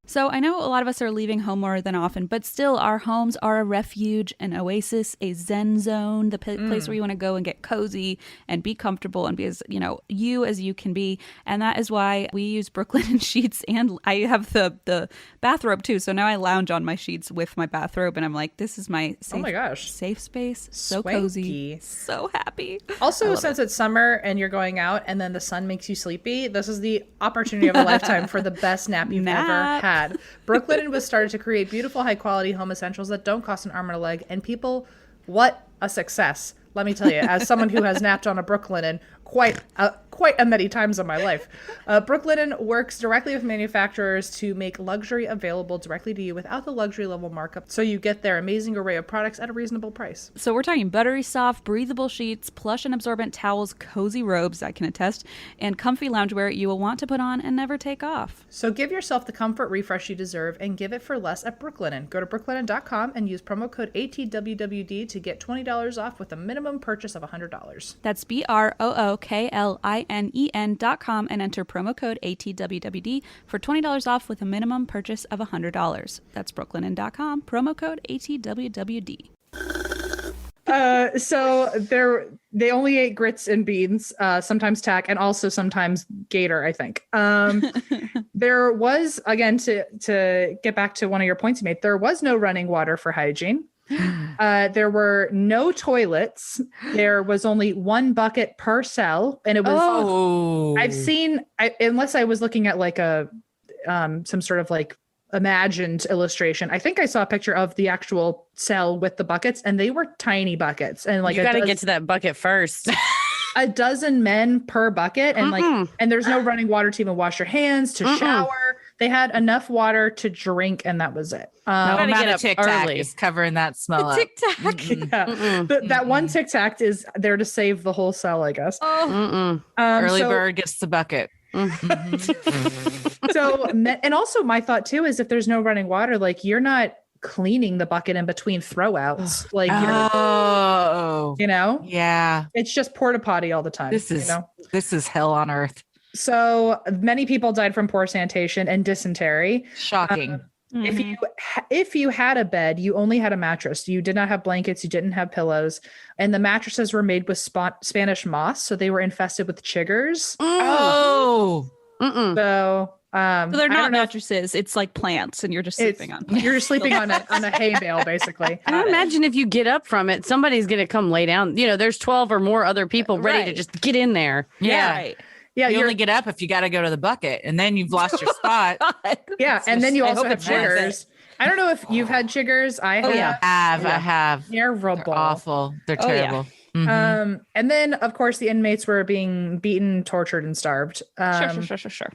So I know a lot of us are leaving home more than often, but still our homes are a refuge, an oasis, a zen zone, the place where you want to go and get cozy and be comfortable and be as, you as you can be. And that is why we use Brooklinen sheets, and I have the bathrobe too. So now I lounge on my sheets with my bathrobe and I'm like, this is my safe space. So Swanky. cozy. So happy. Also, since it's summer and you're going out and then the sun makes you sleepy, this is the opportunity of a lifetime for the best nap you've ever had. Brooklinen was started to create beautiful, high-quality home essentials that don't cost an arm and a leg. And people, what a success. Let me tell you, as someone who has napped on a Brooklinen quite a many times in my life. Brooklinen works directly with manufacturers to make luxury available directly to you without the luxury level markup, so you get their amazing array of products at a reasonable price. So we're talking buttery soft, breathable sheets, plush and absorbent towels, cozy robes, I can attest, and comfy loungewear you will want to put on and never take off. So give yourself the comfort refresh you deserve and give it for less at Brooklinen. Go to brooklinen.com and use promo code ATWWD to get $20 off with a minimum purchase of $100. That's BROOKLINEN.com and enter promo code ATWWD for $20 off with a minimum purchase of $100. That's brooklinen.com, promo code ATWWD. So they only ate grits and beans, sometimes tack, and also sometimes gator, I think. There was, again, to get back to one of your points you made, there was no running water for hygiene. There were no toilets. There was only one bucket per cell, and it was. I've seen, unless I was looking at like a some sort of like imagined illustration. I think I saw a picture of the actual cell with the buckets, and they were tiny buckets. And like you got to get to that bucket first. A dozen men per bucket, and and there's no running water to even wash your hands, to shower. They had enough water to drink, and that was it. No amount of Tic Tac is covering that smell up. Tic Tac, that one Tic Tac is there to save the whole cell, I guess. Early bird gets the bucket. So, and also my thought too is if there's no running water, like you're not cleaning the bucket in between throwouts, like yeah, it's just porta potty all the time. This is hell on earth. So many people died from poor sanitation and dysentery. Shocking. If you had a bed, you only had a mattress. You did not have blankets. You didn't have pillows, and the mattresses were made with Spanish moss, so they were infested with chiggers. So they're not mattresses. It's like plants, and you're just sleeping on. You're sleeping on a hay bale, basically. And I imagine if you get up from it, somebody's going to come lay down. There's 12 or more other people ready to just get in there. Yeah. Right. Yeah, you only get up if you got to go to the bucket, and then you've lost your spot. Yeah, and then you also have chiggers. I don't know if you've had chiggers. I have. Terrible. They're awful. They're terrible. And then, of course, the inmates were being beaten, tortured, and starved. Sure.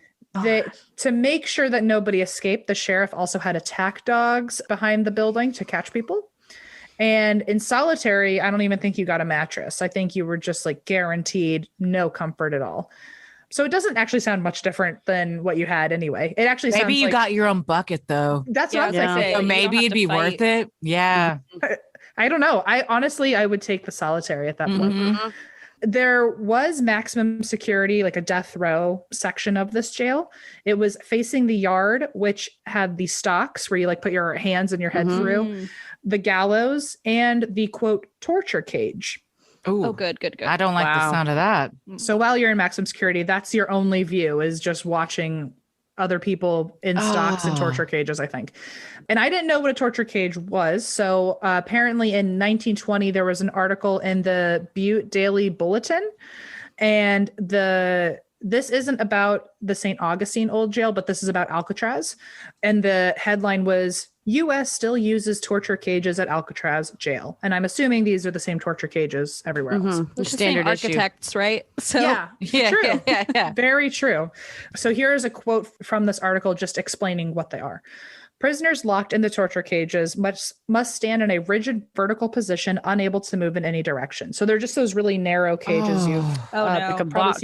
To make sure that nobody escaped, the sheriff also had attack dogs behind the building to catch people. And in solitary, I don't even think you got a mattress. I think you were just like guaranteed no comfort at all. So it doesn't actually sound much different than what you had anyway. It actually maybe you got your own bucket though. That's what I was like. So maybe it'd be worth it. Yeah. I don't know. I honestly would take the solitary at that point. There was maximum security, like a death row section of this jail. It was facing the yard, which had the stocks where you like put your hands and your head through, the gallows, and the quote torture cage. Ooh, Oh, good. I don't like the sound of that. So while you're in maximum security, that's your only view, is just watching other people in stocks and torture cages, I think. And I didn't know what a torture cage was. So apparently in 1920, there was an article in the Butte Daily Bulletin. And this isn't about the St. Augustine old jail, but this is about Alcatraz. And the headline was, U.S. still uses torture cages at Alcatraz jail. And I'm assuming these are the same torture cages everywhere else. It's the Standard same issue. architects, right? So Yeah, true. Yeah. Very true. So here's a quote from this article just explaining what they are. Prisoners locked in the torture cages must stand in a rigid vertical position, unable to move in any direction. So they're just those really narrow cages Like a box.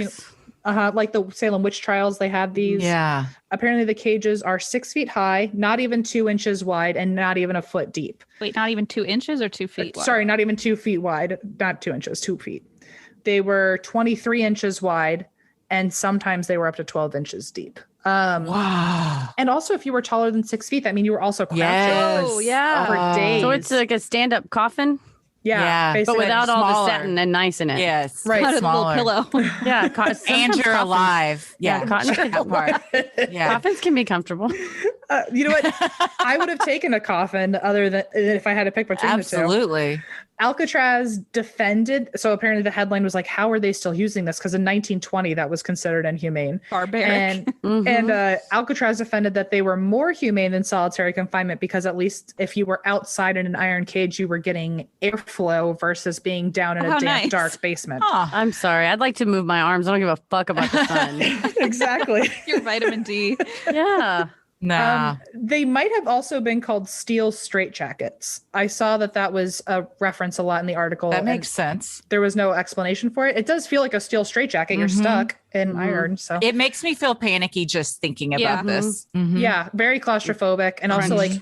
like the Salem witch trials, they had these. Yeah. Apparently the cages are 6 feet high, not even 2 inches wide, and not even a foot deep. wait, not even 2 inches or 2 feet wide? Sorry, not even 2 feet wide, not 2 inches, 2 feet. They were 23 inches wide, and sometimes they were up to 12 inches deep. Wow. And also, if you were taller than 6 feet, that means you were also crouching Yes. Oh, yeah. for days. So it's like a stand-up coffin, Yeah, but basically. without all the smaller. satin and nice in it. Yes. Right. Not a little Smaller. pillow. Yeah. And you're alive. Yeah. Cotton- That part. Yeah. Coffins can be comfortable. You know what? I would have taken a coffin other than if I had to pick between the two. Absolutely. Alcatraz defended. So apparently the headline was like, how are they still using this? Because in 1920, that was considered inhumane. Barbaric. And Alcatraz defended that they were more humane than solitary confinement because at least if you were outside in an iron cage, you were getting airflow versus being down in a How damp, nice. dark basement. Huh. I'm sorry. I'd like to move my arms. I don't give a fuck about the sun. Exactly. Your vitamin D. Yeah. Nah. They might have also been called steel straitjackets. I saw that was a reference a lot in the article. That and makes sense. there was no explanation for it. It does feel like a steel straitjacket. You're stuck in iron. So It makes me feel panicky just thinking about Yeah. this. Mhm. yeah, very claustrophobic. And also like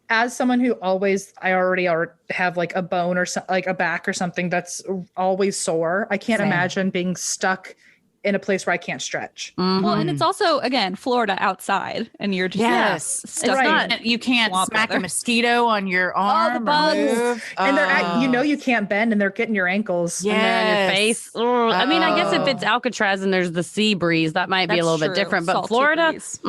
as someone who I already have like a bone or like a back or something that's always sore. I can't Same. imagine being stuck in a place where I can't stretch. Well, and it's also, again, Florida outside, and you're just Yes. stuck. Right. You can't Swamp smack weather. a mosquito on your arm. the or bugs. move. And they're Oh. you can't bend and they're getting your ankles. Yeah. On your Yes. face. Ugh. I mean, I guess if Oh. it's Alcatraz and there's the sea breeze, that might be a That's little bit true. different. But Salty Florida, breeze.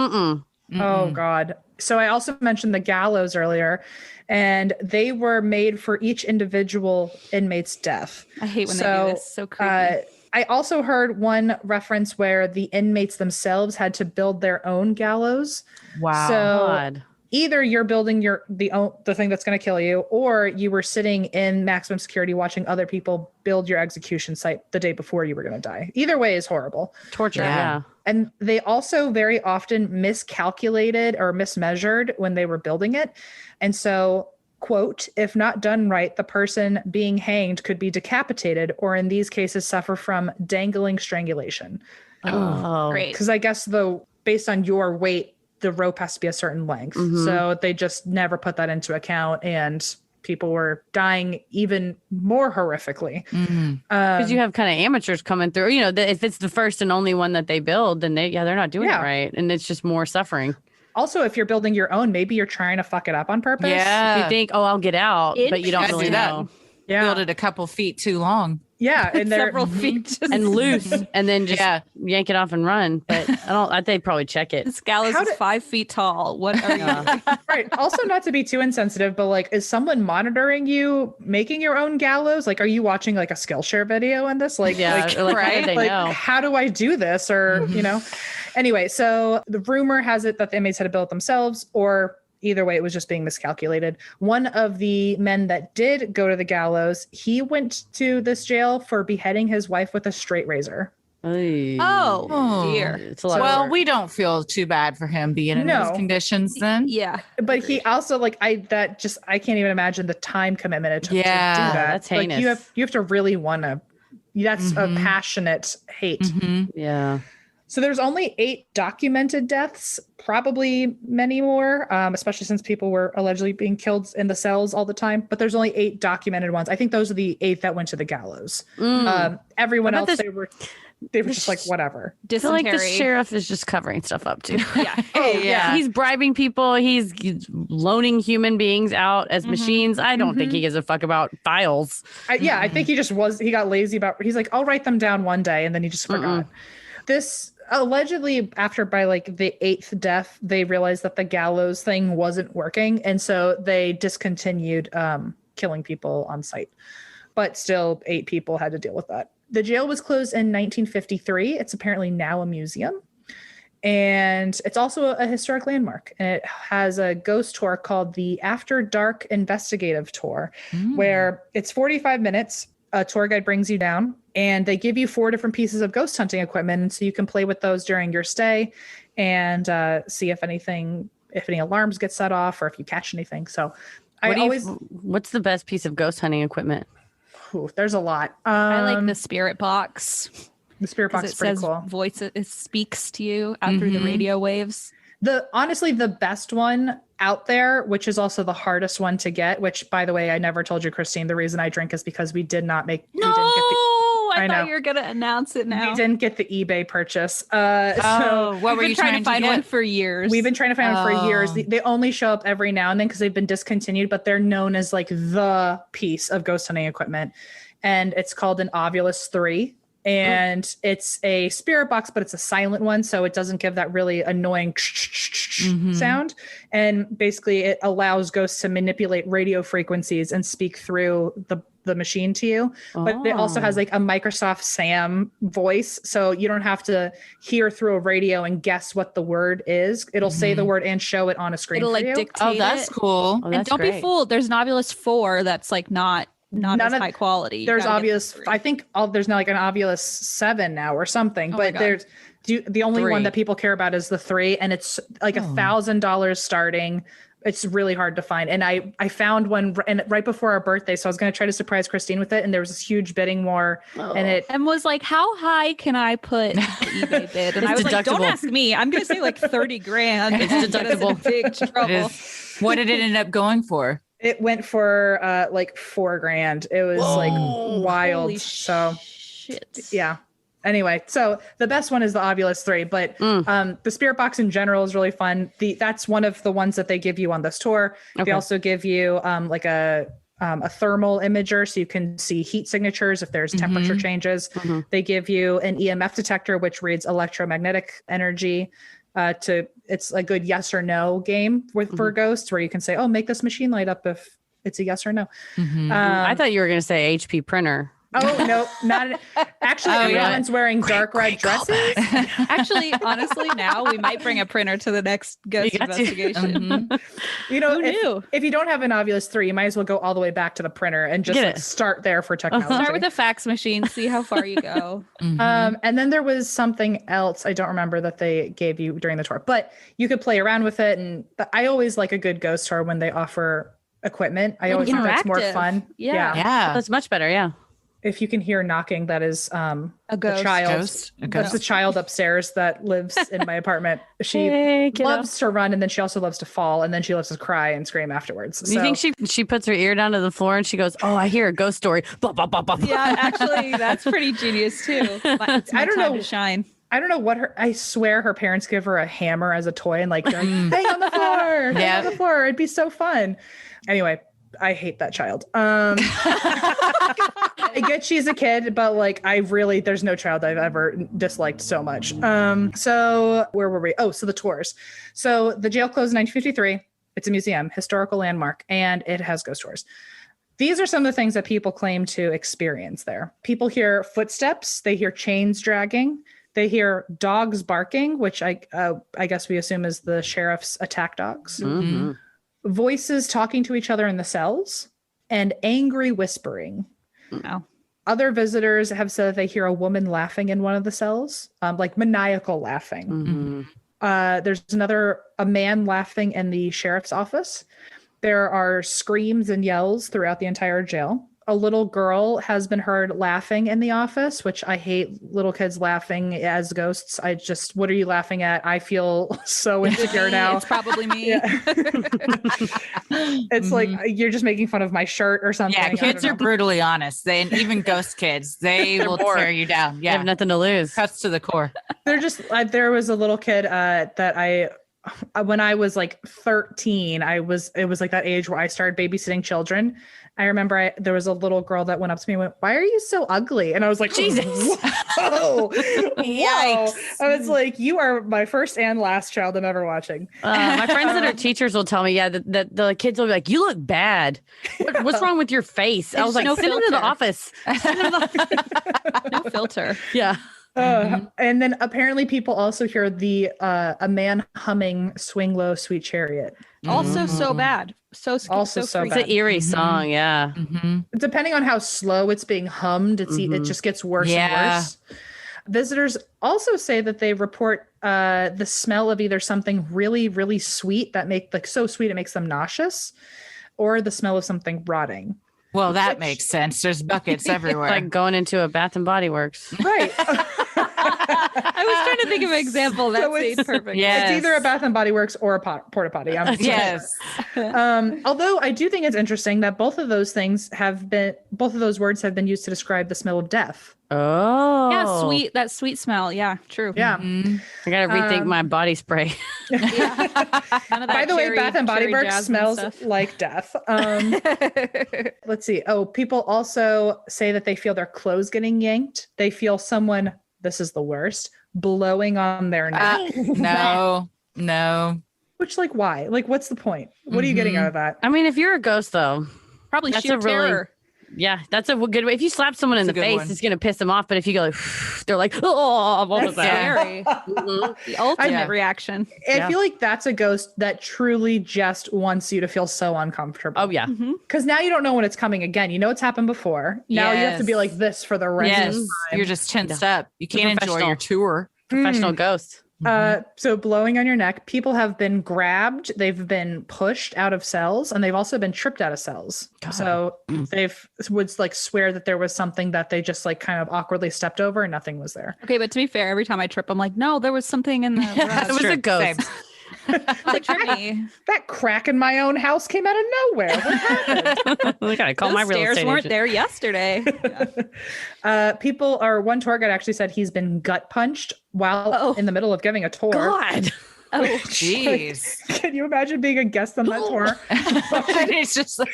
Oh God. So I also mentioned the gallows earlier, and they were made for each individual inmate's death. I hate when they do this. So creepy. I also heard one reference where the inmates themselves had to build their own gallows. Wow. So God. either you're building the thing that's going to kill you, or you were sitting in maximum security watching other people build your execution site the day before you were going to die. Either way is horrible. Torture. Yeah. Yeah. And they also very often miscalculated or mismeasured when they were building it. And so, quote, if not done right, the person being hanged could be decapitated or in these cases suffer from dangling strangulation. Oh. Great. Because I guess based on your weight, the rope has to be a certain length. So they just never put that into account, and people were dying even more horrifically. Because you have kind of amateurs coming through. You know, if it's the first and only one that they build, then they're not doing Yeah. it right, and it's just more suffering. Also, if you're building your own, maybe you're trying to fuck it up on purpose. Yeah. If you think, oh, I'll get out, but you don't Gotta really do that. know. Yeah. Build it a couple feet too long. Yeah. And they're Several feet. Just, And loose, and then just Yeah. yank it off and run. But I think probably check it. This gallows How is did- 5 feet tall. What are you? right. Also, not to be too insensitive, but like, is someone monitoring you making your own gallows? Like, are you watching like a Skillshare video on this? Like, Yeah, like, or like, how right? did they like, know? how do I do this? Or, you know, anyway, so the rumor has it that the inmates had to build it themselves, or either way, it was just being miscalculated. One of the men that did go to the gallows, he went to this jail for beheading his wife with a straight razor. Oh, dear. It's a lot. Well, of we don't feel too bad for him being in No. those conditions then. Yeah. But he also I can't even imagine the time commitment it took to do Yeah, that. that's Like heinous. you have to really want to. That's a passionate hate. yeah. So there's only 8 documented deaths, probably many more, especially since people were allegedly being killed in the cells all the time. But there's only 8 documented ones. I think those are the 8 that went to the gallows. Everyone else, they were just like, whatever. I feel like the sheriff is just covering stuff up too. Yeah. Yeah. He's bribing people. He's loaning human beings out as machines. I don't think he gives a fuck about files. I think he got lazy he's like, I'll write them down one day. And then he just forgot. This allegedly by like the 8th death, they realized that the gallows thing wasn't working. And so they discontinued killing people on site. But still, 8 people had to deal with that. The jail was closed in 1953. It's apparently now a museum. And it's also a historic landmark. And it has a ghost tour called the After Dark Investigative Tour, where it's 45 minutes. A tour guide brings you down, and they give you 4 different pieces of ghost hunting equipment. And so you can play with those during your stay and see if any alarms get set off or if you catch anything. So what's the best piece of ghost hunting equipment? There's a lot. I like the spirit box. The spirit box is pretty cool. It speaks to you out through the radio waves. Honestly, the best one out there, which is also the hardest one to get, which, by the way, I never told you, Christine, the reason I drink is because we did not make. No, we didn't get I thought you were going to announce it now. We didn't get the eBay purchase. So what were you trying to find get? one for years? We've been trying to find one for years. They only show up every now and then because they've been discontinued, but they're known as like the piece of ghost hunting equipment. And it's called an Ovulus 3. And it's a spirit box, but it's a silent one. So it doesn't give that really annoying sound. And basically it allows ghosts to manipulate radio frequencies and speak through the machine to you. But it also has like a Microsoft Sam voice. So you don't have to hear through a radio and guess what the word is. It'll say the word and show it on a screen. It'll for you. dictate Oh, that's cool. Oh, and don't be fooled. There's an Ovulus 4 that's like not as high quality. There's Ovulus. I think there's now like an Ovulus 7 now or something. But there's the only 3. one that people care about is the 3, and it's like $1,000 starting. It's really hard to find. And I found one right before our birthday, so I was going to try to surprise Christine with it. And there was this huge bidding war, and was like, "How high can I put the eBay bid?" And I was like, "Don't ask me. I'm going to say like 30 grand. It's deductible. Big trouble." What did it end up going for? It went for like $4,000. It was like wild. Holy so shit. Yeah. Anyway, so the best one is the Ovulus 3, but the spirit box in general is really fun. That's one of the ones that they give you on this tour. Okay. They also give you like a thermal imager, so you can see heat signatures if there's temperature changes. They give you an EMF detector, which reads electromagnetic energy. It's a good yes or no game for ghosts, where you can say, "Oh, make this machine light up," if it's a yes or no. I thought you were going to say HP printer. Oh no, not actually. Everyone's wearing dark red dresses. Actually, honestly, now we might bring a printer to the next ghost investigation. You know, Who knew? If you don't have an Ovulus 3, you might as well go all the way back to the printer and just start there for technology. Start with a fax machine, see how far you go. And then there was something else I don't remember that they gave you during the tour, but you could play around with it. And I always like a good ghost tour when they offer equipment. I always think that's more fun. Yeah. That's much better. Yeah. If you can hear knocking, that is a ghost. A child. A ghost. That's the child upstairs that lives in my apartment. She loves to run, and then she also loves to fall, and then she loves to cry and scream afterwards. Do you think she puts her ear down to the floor and she goes, "Oh, I hear a ghost story." Blah, blah, blah, blah. Yeah, actually, that's pretty genius too. It's my time to shine. I don't know I swear her parents give her a hammer as a toy and like, hang on the floor, hang on the floor. It'd be so fun. Anyway, I hate that child. I get she's a kid, but like there's no child I've ever disliked so much. So where were we? Oh, so the tours. So the jail closed in 1953. It's a museum, historical landmark, and it has ghost tours. These are some of the things that people claim to experience there. People hear footsteps. They hear chains dragging. They hear dogs barking, which I guess we assume is the sheriff's attack dogs. Voices talking to each other in the cells, and angry whispering. Wow. Other visitors have said that they hear a woman laughing in one of the cells, like maniacal laughing. There's a man laughing in the sheriff's office. There are screams and yells throughout the entire jail. a little girl has been heard laughing in the office, which I hate little kids laughing as ghosts. What are you laughing at? I feel so insecure now. It's probably me. Yeah. It's like, you're just making fun of my shirt or something. Yeah, kids are brutally honest. Even ghost kids, they will tear you down. They Yeah, have nothing to lose. cuts to the core. They're just, there was a little kid that when I was like 13, it was like that age where I started babysitting children. I remember there was a little girl that went up to me and went, "Why are you so ugly?" And I was like, Jesus. Whoa. Yikes. I was like, you are my first and last child I'm ever watching. My friends that are teachers will tell me, that the kids will be like, "You look bad. What's wrong with your face?" I was like, no "Send into the filter. office." No filter. Yeah. And then apparently people also hear a man humming "Swing Low, Sweet Chariot." Also so bad. So Also so It's bad. an eerie song. Yeah. Depending on how slow it's being hummed, it just gets worse and worse. Visitors also say that they report the smell of either something really, really sweet so sweet it makes them nauseous, or the smell of something rotting. Well, that makes sense. There's buckets everywhere. Like going into a Bath and Body Works. Right. I was trying to think of an example that stayed perfect. Yes. It's either a Bath and Body Works or a porta potty. Yes. Although I do think it's interesting that both of those words have been used to describe the smell of death. Oh. Yeah, that sweet smell. Yeah, true. Yeah. I got to rethink my body spray. None of that By the way, cherry- Bath and Body cherry Works jasmine smells stuff. like death. Let's see. Oh, people also say that they feel their clothes getting yanked. They feel someone, this is the worst, blowing on their neck. No. Which, like, why? Like, what's the point? What are you getting out of that? I mean, if you're a ghost, though, Probably That's sheer a really- terror. yeah, that's a good way. If you slap someone in the That's a good face, one. it's going to piss them off. But if you go like, they're like, "Oh, what was that?" Scary. The ultimate reaction. I feel like that's a ghost that truly just wants you to feel so uncomfortable. Oh, yeah. Because now you don't know when it's coming again. You know it's happened before. Now you have to be Yes. like this for the rest of the time. You're just tensed up. You can't enjoy professional. your tour. Professional ghost. So blowing on your neck, people have been grabbed, they've been pushed out of cells, and they've also been tripped out of cells. So would like swear that there was something that they just like kind of awkwardly stepped over and nothing was there. Okay, but to be fair, every time I trip, I'm like, no, there was something in the It was True. a ghost. Same. like trip me. That crack in my own house came out of nowhere. What happened? I gotta call my Those real stairs estate weren't agent. there yesterday. One tour guide actually said he's been gut punched while in the middle of giving a tour. God. Oh, Jeez. Can you imagine being a guest on that tour? It's just like,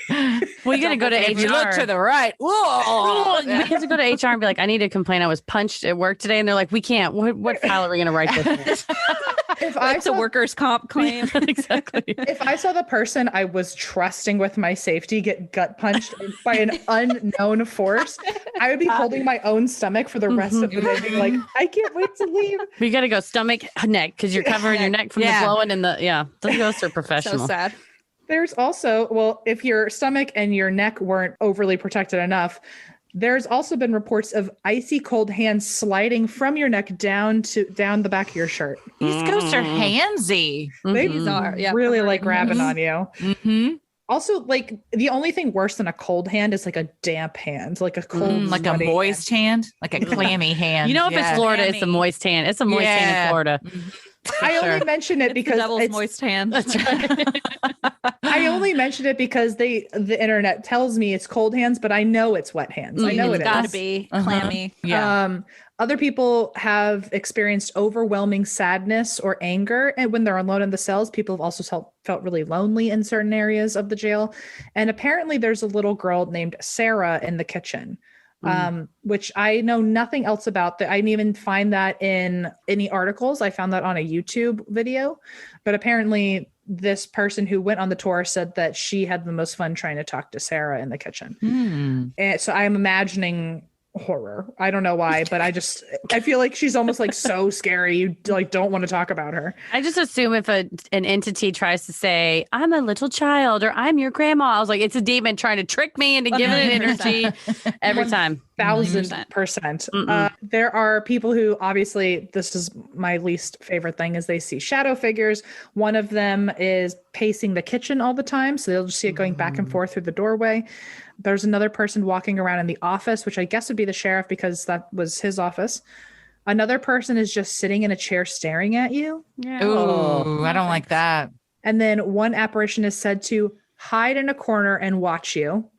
Well, you gotta go to if you look HR. to the right. Whoa. We have to go to HR and be like, "I need to complain. I was punched at work today," and they're like, "We can't. What file are we gonna write this?" in?" If I it's a saw workers' comp claim. Exactly. If I saw the person I was trusting with my safety get gut punched by an unknown force, I would be holding my own stomach for the rest of the day, being like, I can't wait to leave. We gotta go stomach, neck, because you're covering your neck from Yeah. the blowing and those ghosts are So professional. sad. There's also, well, if your stomach and your neck weren't overly protected enough, there's also been reports of icy cold hands sliding from your neck down the back of your shirt. These ghosts are handsy. They Bizarre. Yeah, really perverted. like grabbing on you. Mm-hmm. Also, like the only thing worse than a cold hand is like a damp hand, like a cold, Like a sweaty moist hand, like a clammy hand. You know, if Yeah. it's Florida, it's a moist hand. It's a moist hand in Yeah. Florida. I sure. only mention it It's the because devil's moist hand. That's right. I only mention it because the internet tells me it's cold hands, but I know it's wet hands. I know It's it gotta is. be clammy. Yeah. Other people have experienced overwhelming sadness or anger, and when they're alone in the cells, people have also felt really lonely in certain areas of the jail. And apparently, there's a little girl named Sarah in the kitchen. Which I know nothing else about. I didn't even find that in any articles. I found that on a YouTube video. But apparently, this person who went on the tour said that she had the most fun trying to talk to Sarah in the kitchen. And so I'm imagining horror. I don't know why, but I feel like she's almost like so scary. You like don't want to talk about her. I just assume if an entity tries to say, "I'm a little child" or "I'm your grandma," I was like, it's a demon trying to trick me into giving it energy every time. 1,000%. There are people who, obviously, this is my least favorite thing, is they see shadow figures. One of them is pacing the kitchen all the time, so they'll just see it going back and forth through the doorway. There's another person walking around in the office, which I guess would be the sheriff because that was his office. Another person is just sitting in a chair staring at you. Ooh, I don't like that. And then one apparition is said to hide in a corner and watch you.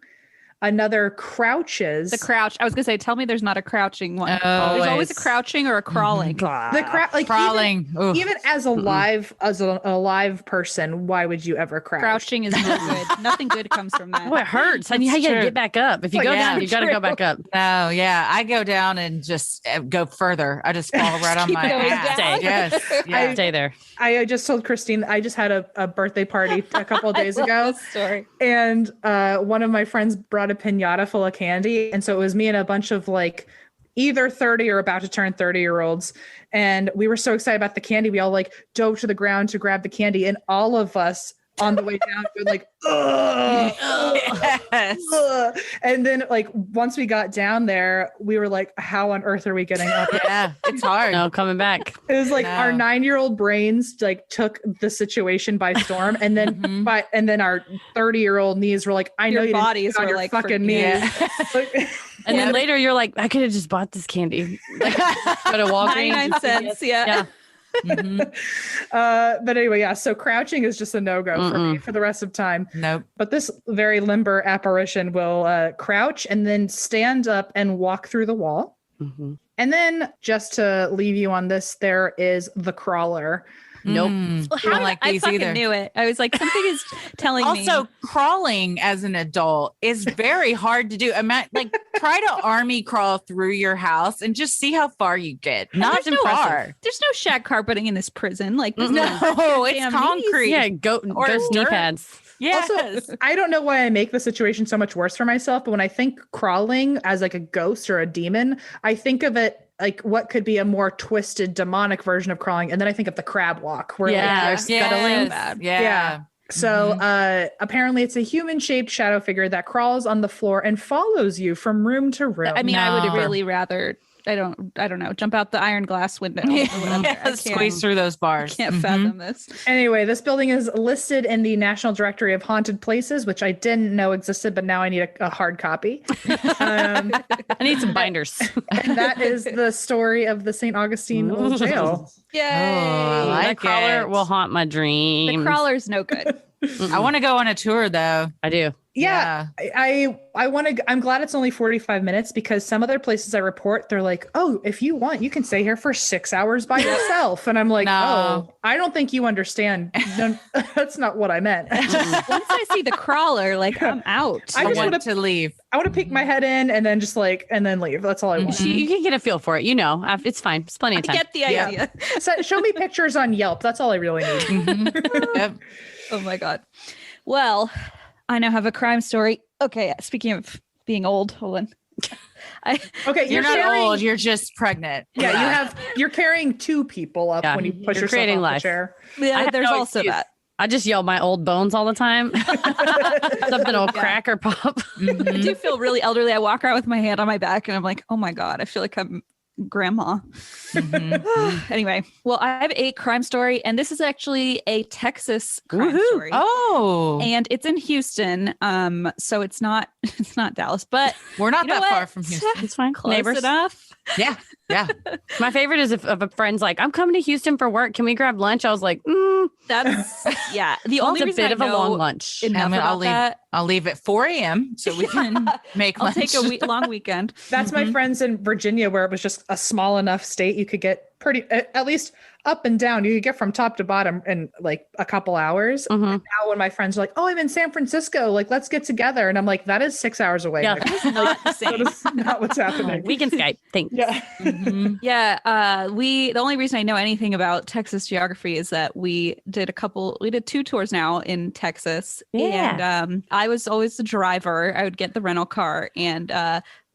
Another crouches. The crouch. I was gonna say, tell me there's not a crouching one. Always. There's always a crouching or a crawling. Crawling. Even as a live person, why would you ever crouch? Crouching is no good. Nothing good comes from that. Oh, it hurts. I mean, how you gotta get back up? If you go down, you gotta go back up. No, yeah. I go down and just go further. I just fall right on my ass. Stay. Yes. Yeah. Stay there. I just told Christine, I just had a birthday party a couple of days ago. Story. And one of my friends brought a piñata full of candy. And so it was me and a bunch of like either 30 or about to turn 30-year-olds. And we were so excited about the candy. We all like dove to the ground to grab the candy. And all of us on the way down were like, ugh, Yes. ugh. And then like once we got down there, we were like, how on earth are we getting up? Yeah, it's hard. No, coming back. It was like No. our 9-year-old brains like took the situation by storm, and then and then our 30-year-old knees were like, I know Your you didn't bodies put it on were your like, fucking forget knees. Yeah. And then later you're like, I could have just bought this candy. Like, go to Walgreens. 99 cents. Yeah. But anyway, yeah. So crouching is just a no-go for me for the rest of time. Nope. But this very limber apparition will crouch and then stand up and walk through the wall. And then just to leave you on this, there is the crawler. Nope. Well, I don't like I these fucking either. knew it. I was like, something is telling me. Also, crawling as an adult is very hard to do. Like, try to army crawl through your house and just see how far you get. Not There's no- far. There's no shag carpeting in this prison. Like, there's No, it's damn concrete. Yeah, ghost knee dirt. pads. Yes. Also, I don't know why I make the situation so much worse for myself, but when I think crawling as like a ghost or a demon, I think of it like what could be a more twisted demonic version of crawling, and then I think of the crab walk where like they're scuttling. Yes. Yeah. Yeah. So apparently it's a human-shaped shadow figure that crawls on the floor and follows you from room to room. I mean, I would No. really rather. I don't know. Jump out the iron glass window. Or whatever. Yeah, squeeze through those bars. Can't fathom this. Anyway, this building is listed in the National Directory of Haunted Places, which I didn't know existed, but now I need a hard copy. I need some binders. And that is the story of the St. Augustine Old Jail. Yay! Oh, I like The crawler it. will haunt my dreams. The crawler's no good. I want to go on a tour though. I do. Yeah, I want to. I'm glad it's only 45 minutes because some other places I report, they're like, oh, if you want, you can stay here for 6 hours by yourself. And I'm like, No. oh, I don't think you understand. No, that's not what I meant. Once I see the crawler, like I'm out. I I just want want to leave. I want to peek my head in and then just like, and then leave. That's all I want. You can get a feel for it. You know, it's fine. It's plenty I of time. get the idea. So, show me pictures on Yelp. That's all I really need. Yep. Oh my god. Well, I now have a crime story. Okay, speaking of being old, hold on. Okay, You're not carrying, old. You're just pregnant. Yeah, you're carrying two people up Yeah, when you push you're yourself creating off life. the chair. Yeah, have there's no also excuse. that. I just yell my old bones all the time. Something will crack or pop. I do feel really elderly. I walk around with my hand on my back and I'm like, oh my God, I feel like I'm grandma. Anyway, well, I have a crime story, and this is actually a Texas crime story. Oh, And it's in Houston. So it's not Dallas, but we're not you know that far what? from Houston. It's fine. Close Neighbors. enough. Yeah. Yeah. My favorite is if a friend's like, I'm coming to Houston for work. Can we grab lunch? I was like, That's yeah. The well, only it's a reason bit I of a know long lunch. enough I'll about leave. that, I'll leave at 4 a.m. so we can make I'll lunch. take a long weekend. That's my friends in Virginia, where it was just a small enough state you could get pretty, at least up and down. You could get from top to bottom in like a couple hours. And now when my friends are like, "Oh, I'm in San Francisco, like let's get together," and I'm like, "That is 6 hours away." Yeah. Like, It's not the that same. is not what's happening. We can Skype. Thanks. Yeah. Yeah, the only reason I know anything about Texas geography is that we did 2 tours now in Texas. Yeah. And I was always the driver. I would get the rental car, and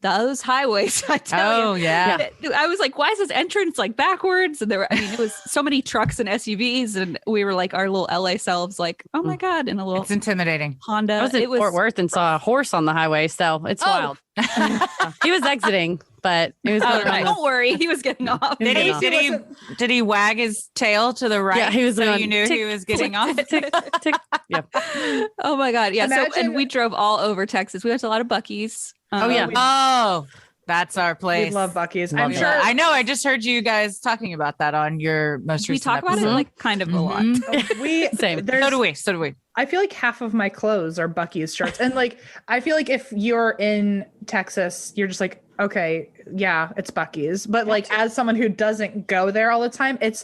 those highways, I tell you. yeah. I was like, why is this entrance like backwards? And it was so many trucks and SUVs, and we were like our little LA selves, like, oh my God, in a little It's intimidating. Honda. I was in Fort Worth and saw a horse on the highway, so it's wild. He was exiting, but it was going around. Don't worry, he was getting off. Did he wag his tail to the right? Yeah, he was so going you knew tick, he was getting off. Tick. Yeah. Oh my God. Yeah. Imagine- And we drove all over Texas. We went to a lot of Buc-ee's. Oh, yeah. Oh, that's our place. We love Buc-ee's. Love I'm it. sure. I know. I just heard you guys talking about that on your most We recent talk about it episode. like kind of a lot. we Same. there's- So do we. I feel like half of my clothes are Buc-ee's shirts. And like, I feel like if you're in Texas, you're just like, okay, yeah, it's Buc-ee's. But like, as someone who doesn't go there all the time, it's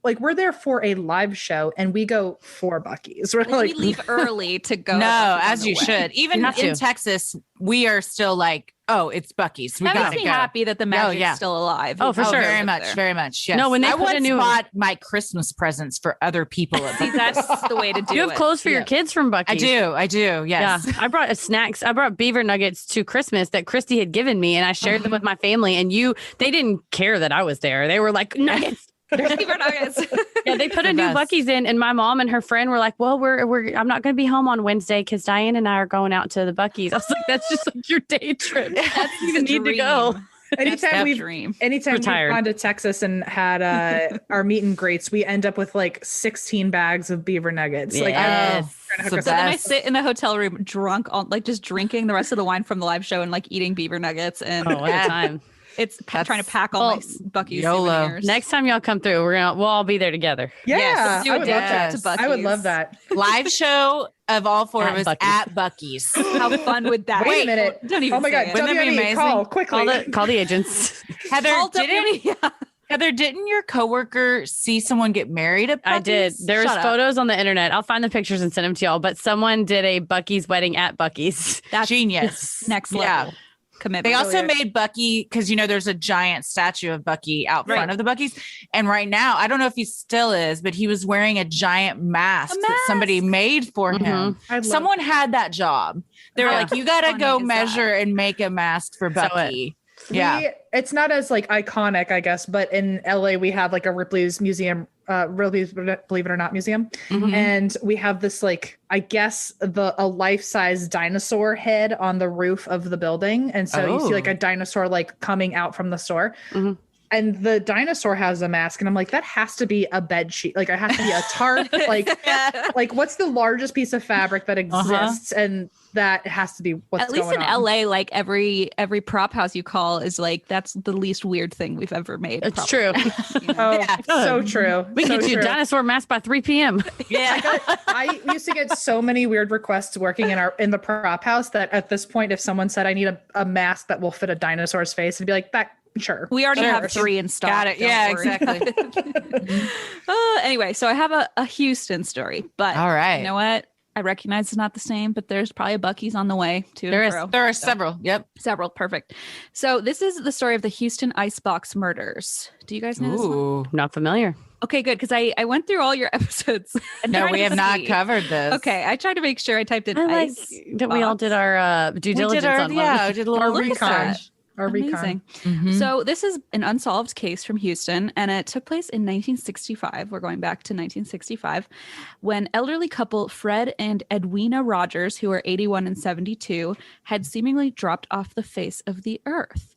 like, we're there for a live show and we go for Buc-ee's. We're Like, like, we leave early to go. No, on as the you way. should. Even You have in to. Texas, we are still like, oh, it's Buc-ee's. We That got makes to me go. happy that the magic's yeah. still alive. Oh, for Oh, sure. very much, very much. Yes. No, when they I put a once new- bought my Christmas presents for other people. At See, Buc-ee's. that's the way to do it. You have clothes for your kids from Buc-ee's. I do. Yes. Yeah, I brought snacks. I brought beaver nuggets to Christmas that Christy had given me, and I shared them with my family. And they didn't care that I was there. They were like, nuggets. Beaver nuggets. Yeah, they put The a new best. Buc-ee's in, and my mom and her friend were like, "Well, I'm not going to be home on Wednesday because Diane and I are going out to the Buc-ee's." I was like, "That's just like your day trip. That's You need to go." anytime we've dream. Anytime Retired. we've gone to Texas and had our meet and greets, we end up with like 16 bags of beaver nuggets. Like, Yes. trying to hook The us So then I up. sit in the hotel room drunk, like just drinking the rest of the wine from the live show and like eating beaver nuggets. And Oh, what a time! it's trying to pack all my Buc-ee's YOLO. souvenirs. Next time y'all come through, we'll all be there together. Yeah, Yes. Do I a would day love trip that. to Buc-ee's. I would love that. Live show of all four At of us Buc-ee's. at Buc-ee's. How fun would that Wait be? a minute. Don't even Oh my say God. it. Wouldn't that be WNE, amazing? call quickly. Call the agents. Heather, Call didn't WNE. Heather, didn't your coworker see someone get married at Buc-ee's? I did. There was Shut up. photos on the internet. I'll find the pictures and send them to y'all. But someone did a Buc-ee's wedding at Buc-ee's. That's Genius. next level Yeah. commitment. They also Brilliant. made Bucky, because there's a giant statue of Bucky out front Right. of the Buc-ee's. And right now, I don't know if he still is, but he was wearing a giant mask that somebody made for him. I love- Someone had that job. They were How like, you got to funny go is measure and make a mask for Sew it. Bucky. Yeah. It's not as like iconic, I guess, but in LA we have like a Ripley's museum, Ripley's Believe It or Not museum, and we have this like, I guess a life-size dinosaur head on the roof of the building, and so you see like a dinosaur like coming out from the store. And the dinosaur has a mask, and I'm like, that has to be a bed sheet. Like, it has to be a tarp. like what's the largest piece of fabric that exists? And that has to be what's At least going in on. LA, like every prop house you call is like that's the least weird thing we've ever made. It's probably. true. You know? Oh, so true. We so can get you a true. dinosaur mask by 3 p.m. Yeah. I used to get so many weird requests working in the prop house that at this point, if someone said I need a mask that will fit a dinosaur's face, I'd be like, that sure. We already Sure. have 3 in stock. Got it. don't Yeah, worry. exactly. Anyway, so I have a Houston story, but All right. you know what? I recognize it's not the same, but there's probably a Buc-ee's on the way to There and is. fro. There are several. Yep. Several. Perfect. So this is the story of the Houston Icebox murders. Do you guys know this one? Ooh. Not familiar. Okay, good. Because I went through all your episodes. and No, tried we to have not see- covered this. Okay, I tried to make sure I typed in I like ice. that we all did our due We diligence did our, on yeah, one. we did a little Look at recon. that. Our recon. Amazing. Mhm. So this is an unsolved case from Houston, and it took place in 1965. We're going back to 1965, when elderly couple Fred and Edwina Rogers, who are 81 and 72, had seemingly dropped off the face of the earth.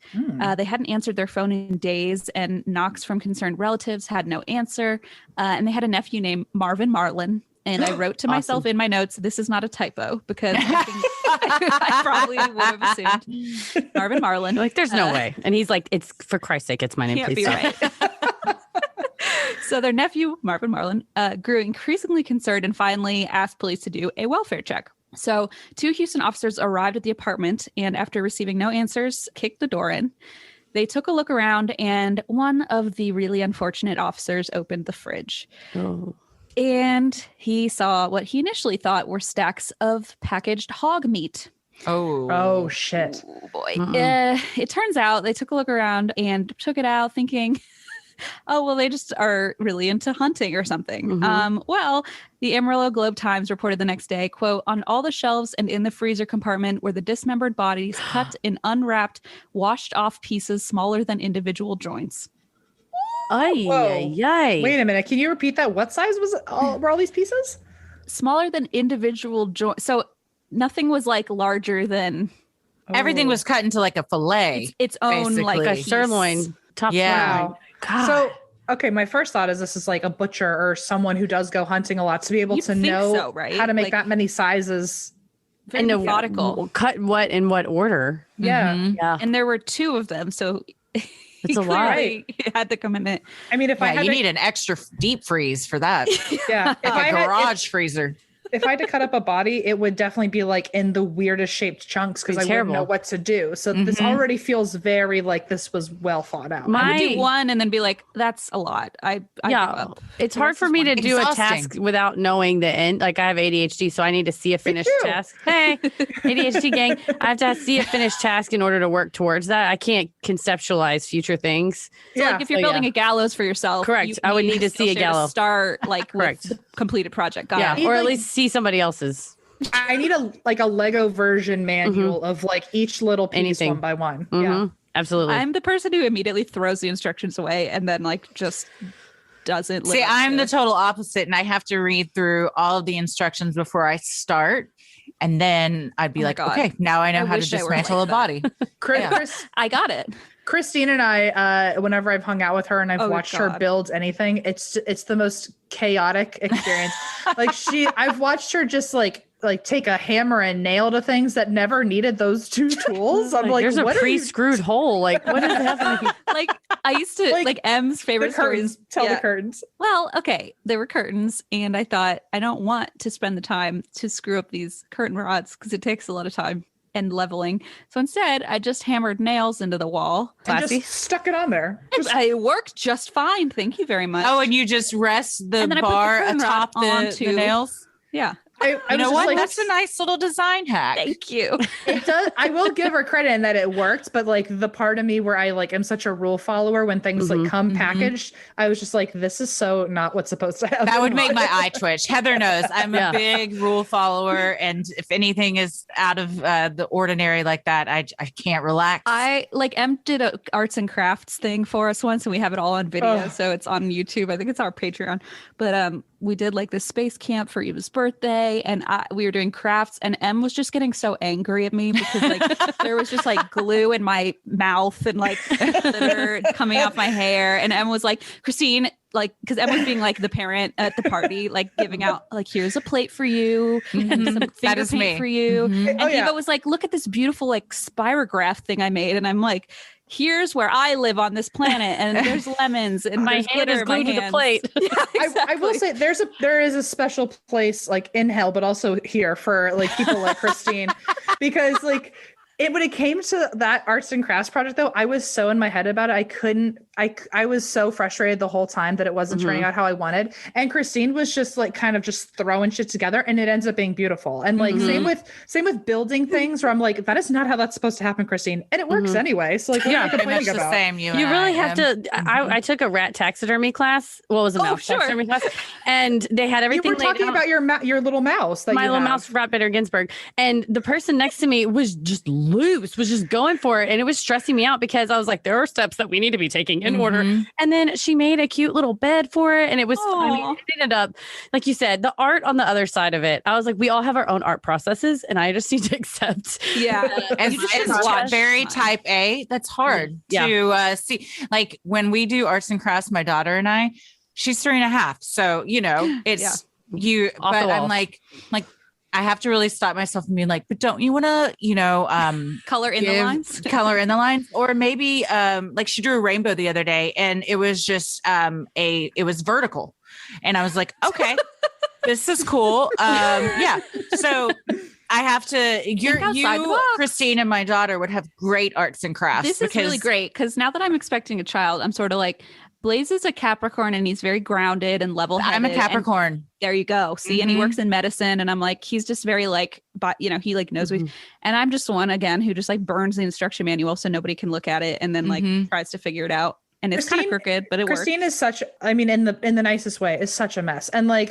They hadn't answered their phone in days, and knocks from concerned relatives had no answer. And they had a nephew named Marvin Marlin. And I wrote to myself in my notes, this is not a typo, because I, think I probably would have assumed Marvin Marlin. Like, there's no way. And he's like, it's for Christ's sake, it's my name, Can't please. be right. So their nephew, Marvin Marlin, grew increasingly concerned and finally asked police to do a welfare check. So 2 Houston officers arrived at the apartment and, after receiving no answers, kicked the door in. They took a look around, and one of the really unfortunate officers opened the fridge. Oh. And he saw what he initially thought were stacks of packaged hog meat. Oh shit. Oh boy. It turns out they took a look around and took it out thinking Oh, well, they just are really into hunting or something. Well, the Amarillo Globe-Times reported the next day, quote, on all the shelves and in the freezer compartment were the dismembered bodies cut in unwrapped, washed off pieces smaller than individual joints. Ay, Whoa. ay, ay. Wait a minute. Can you repeat that? What size were all these pieces? Smaller than individual joints. So nothing was like larger than Everything was cut into like a fillet. its own like basically. Like a piece. sirloin, top Yeah. sirloin. God. So, okay, my first thought is this is like a butcher or someone who does go hunting a lot to be able You'd to think know so, right? how to make Like- that many sizes. Very know methodical. cut what in what order. Yeah. Yeah. And there were 2 of them, so It's a lot. clearly had the commitment. I mean, if I Yeah, had you to, need an extra deep freeze for that. yeah, if I A had, garage freezer. if I had to cut up a body, it would definitely be like in the weirdest shaped chunks because I Be wouldn't know terrible. what to do. So this already feels very like this was well thought out. I would do My- one and then be like, that's a lot. I give Yeah, up. it's The hard rest for is me to fine. do a Exhausting. task without knowing the end. Like I have ADHD, so I need to see a finished too. task. Hey, ADHD gang, I have to see a finished task in order to work towards that. I can't conceptualize future things. So like if you're So, building yeah. a gallows for yourself, Correct. you I would need to see a Skillshare gallows. start like Correct. with the completed project. Got Yeah, it. or at Like- least see somebody else's. I need a Lego version manual of like each little piece Anything. one by one. Yeah. Mhm. Absolutely. I'm the person who immediately throws the instructions away and then like just doesn't live See, up I'm to the total opposite, and I have to read through all of the instructions before I start. And then I'd be Oh my like, God. okay, now I know I how to wish I were dismantle like a body. I got it. Christine and I, whenever I've hung out with her and I've Oh, watched her God. build anything, it's the most chaotic experience. I've watched her just like take a hammer and nail to things that never needed those 2 tools. I'm like, there's a what are you? pre-screwed hole. Like, what is happening? Like I used to Like, like M's The favorite curtains. stories. Tell Yeah. the curtains. Well, okay, there were curtains, and I thought I don't want to spend the time to screw up these curtain rods because it takes a lot of time and leveling. So instead, I just hammered nails into the wall. And Classy. just stuck it on there. It worked just fine. Thank you very much. Oh, and you just rest the And then I put the bar curtain rod atop the onto- nails? yeah, I You was know just what? like, That's a nice little design hack. thank you. it does. I will give her credit in that it worked, but like the part of me where I like am such a rule follower when things like come packaged, I was just like, this is so not what's supposed to happen. That would make my eye twitch. Heather knows I'm Yeah. a big rule follower, and if anything is out of the ordinary like that, I can't relax. I like Em did a arts and crafts thing for us once, and we have it all on video, Oh. so it's on YouTube. I think it's our Patreon. But we did like this space camp for Eva's birthday, and we were doing crafts, and Em was just getting so angry at me because like there was just like glue in my mouth and like glitter coming off my hair, and Em was like, Christine, like, because Em was being like the parent at the party, like giving out like, here's a plate for you and some That finger is paint me. for you. And Oh, yeah. Eva was like, look at this beautiful like spirograph thing I made, and I'm like, here's where I live on this planet, and there's lemons and My there's hand glitter is in my glued to the hands. plate. Yeah, I will exactly. say there is a special place like in hell, but also here for like people like Christine, because like when it came to that arts and crafts project though, I was so in my head about it. I was so frustrated the whole time that it wasn't turning out how I wanted. And Christine was just like kind of just throwing shit together, and it ends up being beautiful. And like same with building things where I'm like, that is not how that's supposed to happen, Christine. And it works anyway. So like, what are you Pretty much complaining the about? same. You really have to. I took a rat taxidermy class. What was a mouse sure. taxidermy class? And they had You everything were laid talking out. about your little mouse that My you little have. mouse, Rat Bader Ginsburg, and the person next to me was just loose, was just going for it, and it was stressing me out because I was like, there are steps that we need to be taking in order. And then she made a cute little bed for it, and it was. I mean, Aw. it ended up, like you said, the art on the other side of it. I was like, we all have our own art processes, and I just need to accept. Yeah. As, You just as shouldn't watch very mine. type A, that's hard Yeah. to see. Like when we do arts and crafts, my daughter and I, she's 3.5. So, you know, it's you, Off the but I'm wall. like, I have to really stop myself from being like, but don't you want to, you know, Color in the give lines. color in the lines, or maybe like she drew a rainbow the other day, and it was just it was vertical, and I was like, okay, this is cool. Yeah, so I have to. outside the box. Christine, and my daughter would have great arts and crafts. This is really great because now that I'm expecting a child, I'm sort of like, Blaze is a Capricorn and he's very grounded and level-headed. I'm a and Capricorn. there you go. See, and he works in medicine, and I'm like, he's just very like, but you know, he like knows what. And I'm just one again who just like burns the instruction manual so nobody can look at it, and then like tries to figure it out. and it's kind of crooked, but it works. Christine is such, I mean, in the nicest way, is such a mess. And like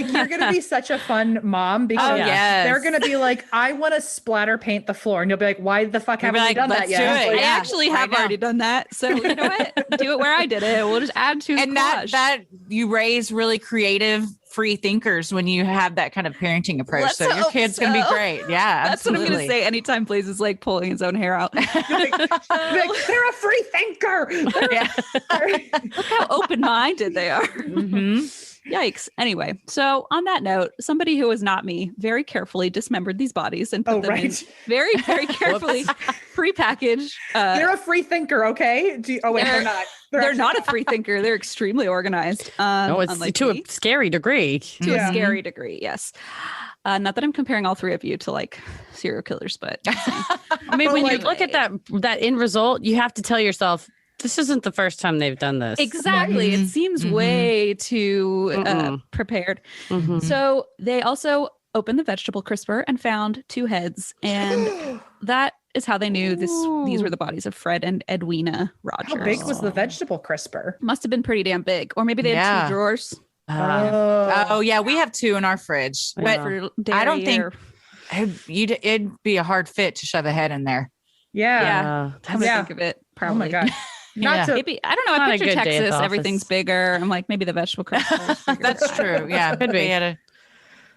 you're gonna be such a fun mom because they're gonna be like, I want to splatter paint the floor, and you'll be like, why the fuck haven't we done that yet? I actually have already done that. So you know what? Do it where I did it. We'll just add to and that you raise really creative, free thinkers when you have that kind of parenting approach. Let's so your kid's gonna be great. Yeah, that's absolutely. what I'm gonna say. Anytime Blaze is like pulling his own hair out, like, they're a free thinker. Look how open-minded they are. Yikes. Anyway, so on that note, somebody who was not me very carefully dismembered these bodies and put them in very, very carefully prepackaged. They're a free thinker, okay? They're not. They're not a free thinker. They're extremely organized. No, it's to a scary degree. To a scary degree, yes. Not that I'm comparing all three of you to like serial killers, but I mean, when you look at that end result, you have to tell yourself, this isn't the first time they've done this. Exactly. It seems way too prepared. So they also opened the vegetable crisper and found 2 heads. And that is how they knew these were the bodies of Fred and Edwina Rogers. How big was the vegetable crisper? Must have been pretty damn big. Or maybe they had 2 drawers. Oh yeah, we have 2 in our fridge. But I don't think it'd be a hard fit to shove a head in there. Yeah. I would think of it. Probably. Oh my God. Maybe, I don't know. I picture Texas, everything's bigger. I'm like, maybe the vegetable crisper is bigger. That's true. Yeah. Could be.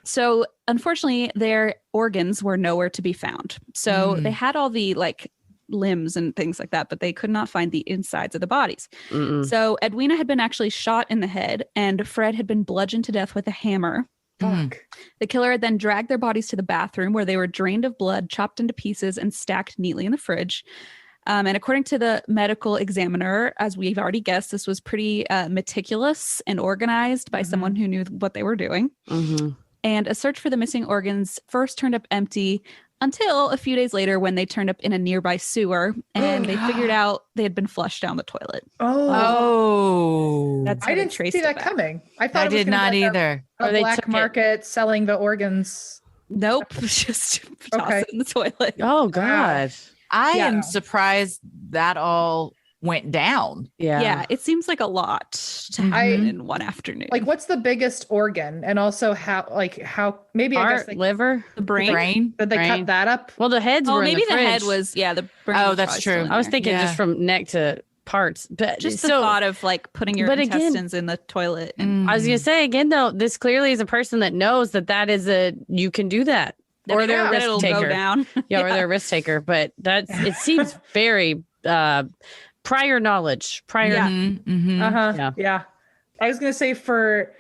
So unfortunately, their organs were nowhere to be found. So they had all the like limbs and things like that, but they could not find the insides of the bodies. So Edwina had been actually shot in the head and Fred had been bludgeoned to death with a hammer. Fuck. The killer had then dragged their bodies to the bathroom where they were drained of blood, chopped into pieces, and stacked neatly in the fridge. And according to the medical examiner, as we've already guessed, this was pretty meticulous and organized by someone who knew what they were doing. And a search for the missing organs first turned up empty until a few days later when they turned up in a nearby sewer and they figured out they had been flushed down the toilet. That's how I didn't see that coming. I thought I did not either. A black market selling the organs. Nope. Just toss it in the toilet. Oh, God. I am surprised that all went down. Yeah. It seems like a lot to happen in one afternoon. Like, what's the biggest organ? And also how maybe Heart, I guess liver, the brain. Did they cut that up? Well, the heads were maybe in the the fridge. head was, the brain. Oh, was that's true. still in I was there. thinking just from neck to parts. But just the thought of like putting your intestines in the toilet. And I was going to say again, though, this clearly is a person that knows that you can do that. Or they're a risk taker. Go down. Or they're a risk taker. But it seems very prior knowledge. Yeah. I was gonna say for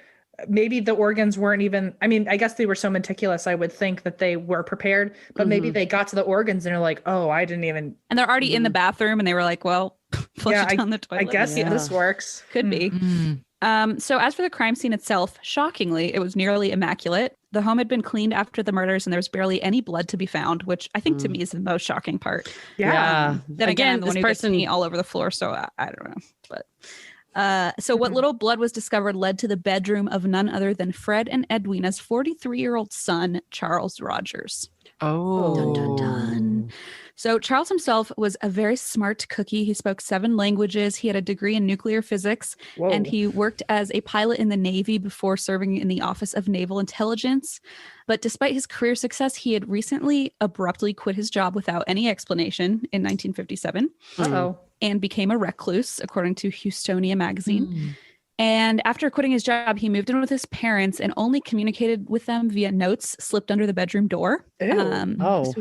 maybe the organs weren't even. I mean, I guess they were so meticulous. I would think that they were prepared, but maybe they got to the organs and they're like, "Oh, I didn't even." And they're already in the bathroom, and they were like, "Well, flush it down the toilet." I guess this works. Could be. So as for the crime scene itself, shockingly, it was nearly immaculate. The home had been cleaned after the murders and there was barely any blood to be found, which I think to me is the most shocking part. Yeah. Then again, the one who gets me all over the floor, so I don't know. But so what little blood was discovered led to the bedroom of none other than Fred and Edwina's 43-year-old son, Charles Rogers. Oh. Dun, dun, dun. So Charles himself was a very smart cookie. He spoke 7 languages. He had a degree in nuclear physics, and he worked as a pilot in the Navy before serving in the Office of Naval Intelligence. But despite his career success, he had recently abruptly quit his job without any explanation in 1957 and became a recluse, according to Houstonia magazine. And after quitting his job, he moved in with his parents and only communicated with them via notes slipped under the bedroom door. Kind of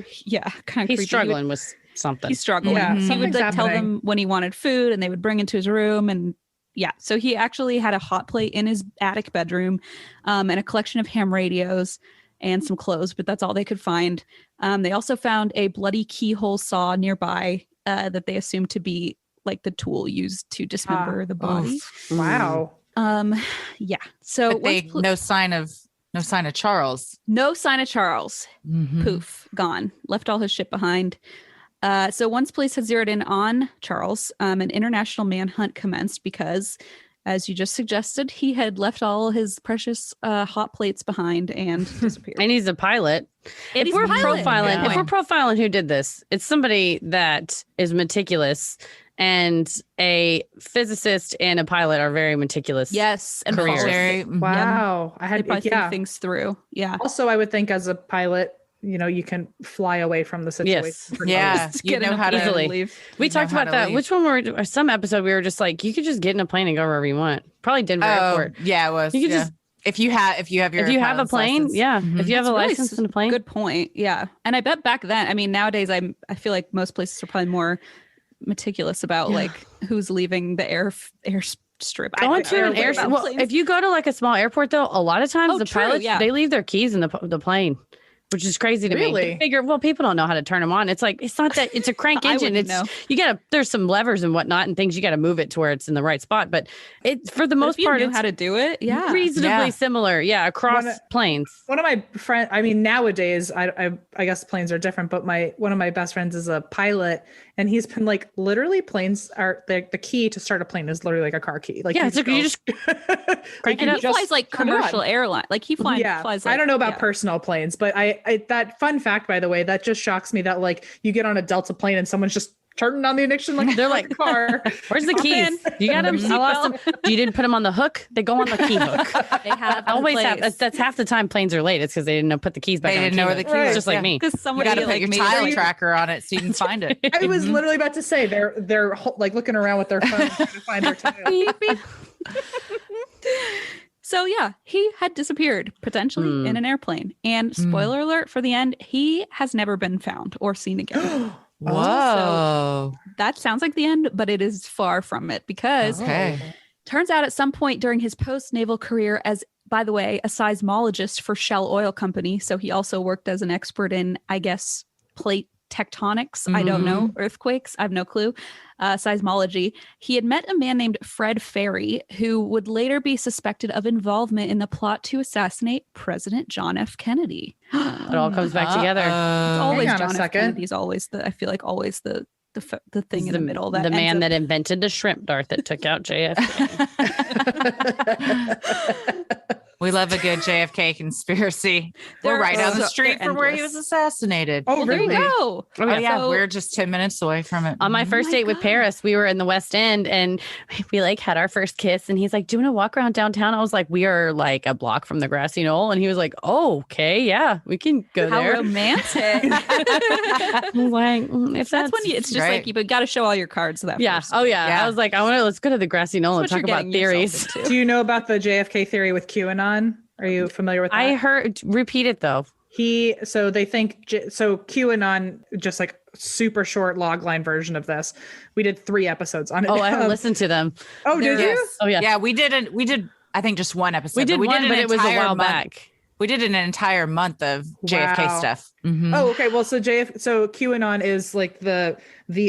He's struggling with something. He's struggling. Yeah, he would something's tell happening. them when he wanted food and they would bring it to his room. And so he actually had a hot plate in his attic bedroom and a collection of ham radios and some clothes, but that's all they could find. They also found a bloody keyhole saw nearby that they assumed to be like the tool used to dismember the body. Wow. So But no sign of Charles. No sign of Charles. Poof, gone. Left all his shit behind. So once police had zeroed in on Charles, an international manhunt commenced because as you just suggested, he had left all his precious hot plates behind and disappeared. And he's a pilot. And If he's we're a pilot. profiling, if we're profiling who did this, it's somebody that is meticulous, and a physicist and a pilot are very meticulous. Yes, and Careers. focused. Wow. I They had probably think things through. Yeah. Also, I would think as a pilot, you can fly away from the situation. Yes. pretty Yeah, easily. you Get in know a how to plane and easily. leave. We You know talked how about to that. leave. Which one were some episode we were just like, you could just get in a plane and go wherever you want. Probably Denver Airport. Yeah, it was. You could yeah. just if you have your if you have a pilot's plane, license. yeah. Mhm. If you have That's a really license and a plane. Good point. Yeah. And I bet back then, I mean, nowadays I feel like most places are probably more meticulous about like who's leaving the airstrip. Going to an worry airstrip. about Well, planes. if you go to like a small airport, though, a lot of times Oh, the true, pilots yeah. they leave their keys in the plane, which is crazy to me. Really? They figure, well, people don't know how to turn them on. It's like it's not that it's a crank I engine. wouldn't It's know. you gotta there's some levers and whatnot and things you gotta move it to where it's in the right spot. But it for the But most if you part knew it's how to do it, yeah. reasonably Yeah. similar. Yeah, across planes. One of my friends, I mean, nowadays, I guess planes are different, but one of my best friends is a pilot, and he's been like, literally, planes are the key to start a plane is literally like a car key. Like, Yeah, it's like you just crank it And up. he flies like turn it on. commercial airline. Like he flies. Yeah, flies like, I don't know about yeah. personal planes, but I that fun fact, by the way, that just shocks me that like you get on a Delta plane and someone's just turning on the ignition like They're like like, a car. Where's the Hop keys? in. You got them. I lost them. You didn't put them on the hook. They go on the key hook. They have Always have. That's half the time planes are late. It's because they didn't know put the keys back. They on didn't know where the hook. key was, It's just like yeah. me. because You somebody got to put like your made tile it, like, tracker on it so you can find it. I was literally about to say they're like looking around with their phone trying to find their tile. beep, beep. So yeah, he had disappeared potentially in an airplane. And spoiler alert for the end, he has never been found or seen again. Whoa. That sounds like the end, but it is far from it because Okay. turns out at some point during his post-naval career as, by the way, a seismologist for Shell Oil Company. So he also worked as an expert in, I guess, plate tectonics. I don't know. Earthquakes. I have no clue. Seismology. He had met a man named Fred Ferry, who would later be suspected of involvement in the plot to assassinate President John F. Kennedy. It all comes back together. It's always Hang on a John F. second. Kennedy's always I feel like always the thing in the middle. That the ends man up- that invented the shrimp dart that took out JFK. We love a good JFK conspiracy. We're They're right down the so- street they're from where he was endless. assassinated. Oh, Well, there you really? go. Oh, yeah. So- We're just 10 minutes away from it. On my first date with Paris, we were in the West End and we like had our first kiss. And he's like, "Do you want to walk around downtown?" I was like, "We are like a block from the grassy knoll." And he was like, "Oh, okay, yeah, we can go How there." romantic. I was like, if That's when it's just right. like you got to show all your cards to that yeah. person. Oh yeah. Yeah. I was like, let's go to the grassy knoll and That's what talk you're about getting yourself theories. into. Do you know about the JFK theory with QAnon? Are you familiar with that? I heard. Repeat it though. So they think so QAnon, just like super short logline version of this. We did 3 episodes on it. Oh, I haven't listened to them. Oh, did you? Yes. Oh yeah. Yeah, we did, I think, just one episode. We did one, an but it was a entire while month- back. We did an entire month of JFK Wow. stuff. Mhm. Oh, okay. Well, so QAnon is like the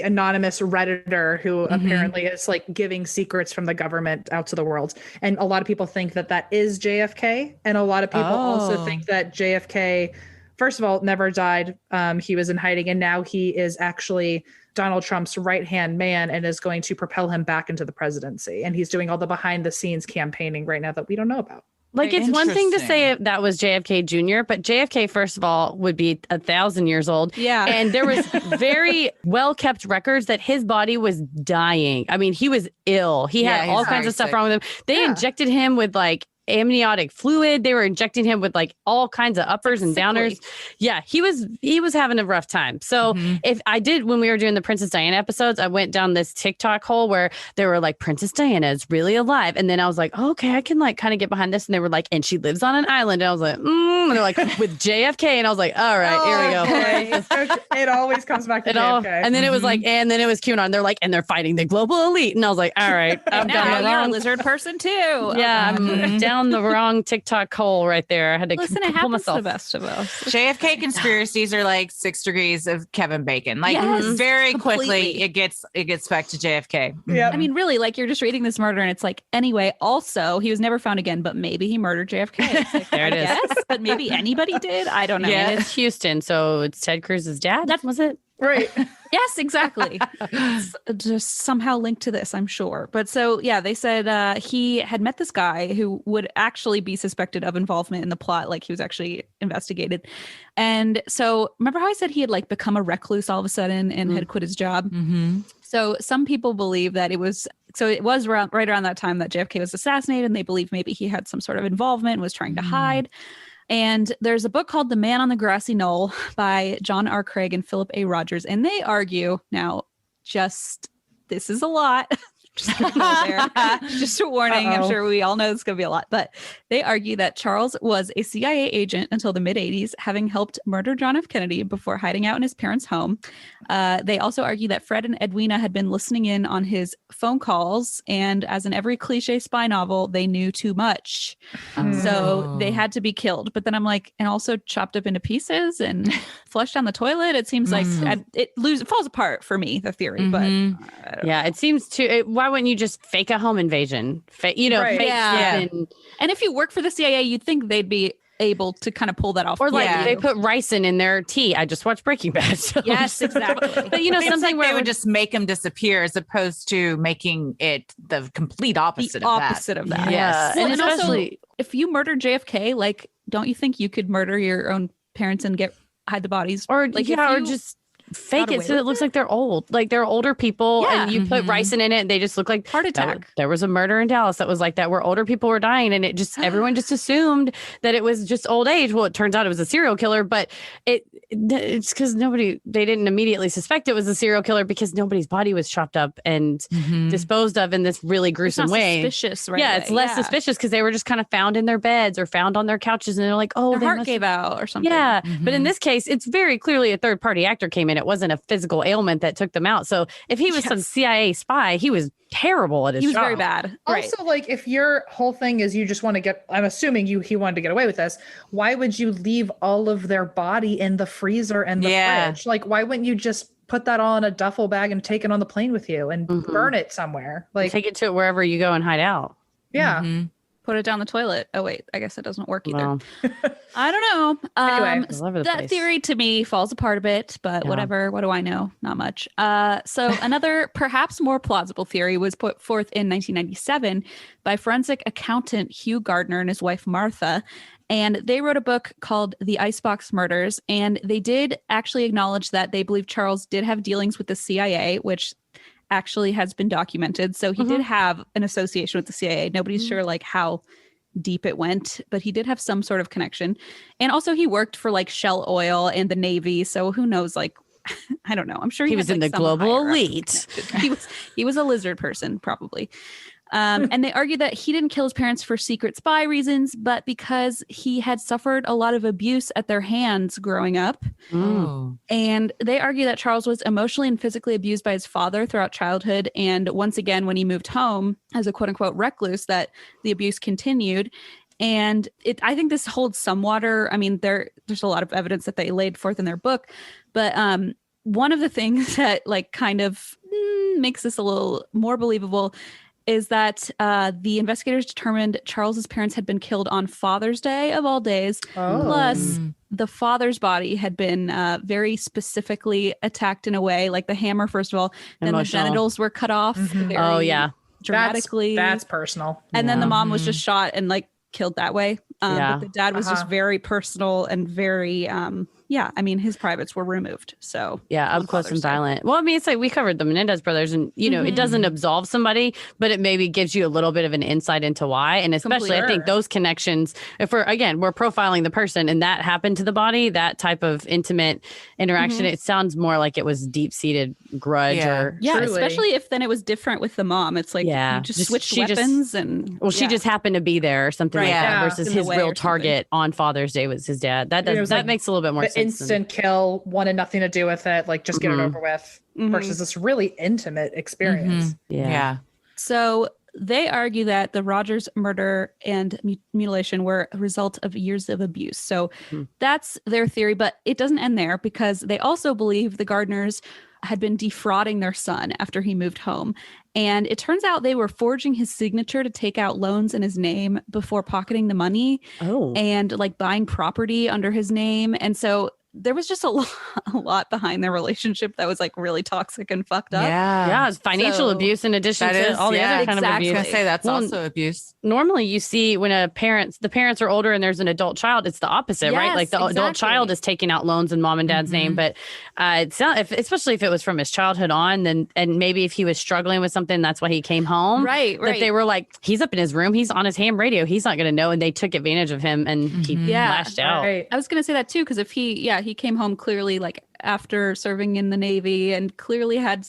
anonymous Redditor who apparently is like giving secrets from the government out to the world. And a lot of people think that is JFK. And a lot of people also Oh. think that JFK, first of all, never died. He was in hiding, and now he is actually Donald Trump's right-hand man and is going to propel him back into the presidency. And he's doing all the behind-the-scenes campaigning right now that we don't know about. Like, Very it's one thing to say interesting. that was JFK Jr., but JFK, first of all, would be 1,000 years old. Yeah. And there was very well-kept records that his body was dying. I mean, he was ill. He Yeah, had he's all kinds very of stuff sick. wrong with him. They Yeah. injected him with like amniotic fluid. They were injecting him with like all kinds of uppers and downers. Yeah, he was having a rough time. So if I did, when we were doing the Princess Diana episodes, I went down this TikTok hole where they were like, Princess Diana is really alive. And then I was like, oh, okay, I can like kind of get behind this. And they were like, and she lives on an island. And I was like, and they're like, with JFK. And I was like, all right, here we go. It always comes back to It all, JFK. and then it was like, and then it was QAnon. They're like, and they're fighting the global elite. And I was like, all right, I've now gone the you're a wrong. lizard person too. Yeah, I'm down the wrong TikTok hole right there. I had to Listen, it pull happens myself. to the best of us. JFK conspiracies are like 6 degrees of Kevin Bacon. Like Yes, very completely. quickly, it gets back to JFK. Yep. I mean, really, like you're just reading this murder, and it's like, anyway, also he was never found again, but maybe he murdered JFK. It's like, There it is. Yes, but maybe anybody did. I don't know. Yeah. And it's Houston, so it's Ted Cruz's dad. That's- was it? Right. Yes, exactly. It's just somehow linked to this, I'm sure. But so, yeah, they said he had met this guy who would actually be suspected of involvement in the plot. Like he was actually investigated. And so remember how I said he had like become a recluse all of a sudden and had quit his job? Mm-hmm. So some people believe that it was right around that time that JFK was assassinated. And they believe maybe he had some sort of involvement and was trying to hide. And there's a book called The Man on the Grassy Knoll by John R. Craig and Philip A. Rogers. And they argue now, this is a lot. Just gonna go there. Just a warning. I'm sure we all know it's going to be a lot. But they argue that Charles was a CIA agent until the mid-'80s, having helped murder John F. Kennedy before hiding out in his parents' home. They also argue that Fred and Edwina had been listening in on his phone calls. And as in every cliche spy novel, they knew too much. So they had to be killed. But then I'm like, and also chopped up into pieces and flushed down the toilet. It seems like it falls apart for me, the theory. But yeah, it seems to. Why wouldn't you just fake a home invasion? Fake And if you work for the CIA, you'd think they'd be able to kind of pull that off. Or like they put ricin in their tea. I just watched Breaking Bad. So yes, exactly. But something like where they would just make him disappear as opposed to making it the complete opposite of that. Yes. Well, and especially also, if you murdered JFK, like, don't you think you could murder your own parents and hide the bodies? Or like, or just fake it so it looks like they're old. Like they're older people and you put ricin in it and they just look like heart attack. There was a murder in Dallas that was like that where older people were dying and it just everyone just assumed that it was just old age. Well, it turns out it was a serial killer, but it's because they didn't immediately suspect it was a serial killer because nobody's body was chopped up and disposed of in this really gruesome way. Suspicious, right? Yeah, it's less suspicious because they were just kind of found in their beds or found on their couches and they're like, oh, their heart gave out or something. Yeah, but in this case, it's very clearly a third party actor came in. It wasn't a physical ailment that took them out. So if he was some CIA spy, he was terrible at his job. He was very bad. Also, like if your whole thing is you just want to get, I'm assuming he wanted to get away with this. Why would you leave all of their body in the freezer and the fridge? Like, why wouldn't you just put that all in a duffel bag and take it on the plane with you and burn it somewhere? Like take it to wherever you go and hide out. Yeah. Put it down the toilet. Oh wait, I guess it doesn't work either. Well, I don't know. Anyway, that theory to me falls apart a bit, but whatever. What do I know? Not much. So another perhaps more plausible theory was put forth in 1997 by forensic accountant Hugh Gardner and his wife Martha. And they wrote a book called The Icebox Murders. And they did actually acknowledge that they believe Charles did have dealings with the CIA, which actually has been documented. So he did have an association with the CIA. Nobody's sure like how deep it went, but he did have some sort of connection. And also he worked for like Shell Oil and the Navy. So who knows, like, I don't know. I'm sure he was in the global elite. He was a lizard person, probably. And they argue that he didn't kill his parents for secret spy reasons, but because he had suffered a lot of abuse at their hands growing up. And they argue that Charles was emotionally and physically abused by his father throughout childhood. And once again, when he moved home as a quote unquote recluse, that the abuse continued. And I think this holds some water. I mean, there's a lot of evidence that they laid forth in their book, but one of the things that like kind of makes this a little more believable is that the investigators determined Charles's parents had been killed on Father's Day of all days. Plus, the father's body had been very specifically attacked in a way, like the hammer, first of all. Then the genitals were cut off. Dramatically. That's personal. And then the mom was just shot and like killed that way. But the dad was just very personal and very I mean, his privates were removed. So up close and violent. Well, I mean, it's like we covered the Menendez brothers and, it doesn't absolve somebody, but it maybe gives you a little bit of an insight into why. And especially I think those connections, if we're profiling the person and that happened to the body, that type of intimate interaction, it sounds more like it was deep-seated grudge or especially if then it was different with the mom. It's like you just switched weapons she just happened to be there or something like that versus his real target on Father's Day was his dad. That makes a little bit more sense. Instant kill, wanted nothing to do with it, like just get it over with, versus this really intimate experience. So they argue that the Rogers murder and mutilation were a result of years of abuse. So that's their theory, but it doesn't end there because they also believe the Gardners had been defrauding their son after he moved home. And it turns out they were forging his signature to take out loans in his name before pocketing the money and like buying property under his name. And so there was just a lot behind their relationship that was like really toxic and fucked up. Yeah, it's financial So abuse in addition that to is- all the yeah, other kind of exactly. I was abuse. gonna say that's Well, also abuse. Normally you see when the parents are older and there's an adult child, it's the opposite, right? Yes, Like the adult exactly. child is taking out loans in mom and dad's name. But it's not, especially if it was from his childhood on, then and maybe if he was struggling with something, that's why he came home. Right. That they were like, he's up in his room, he's on his ham radio, he's not going to know, and they took advantage of him and he Yeah. lashed out. Right. I was going to say that too, because if he came home clearly like after serving in the Navy and clearly had,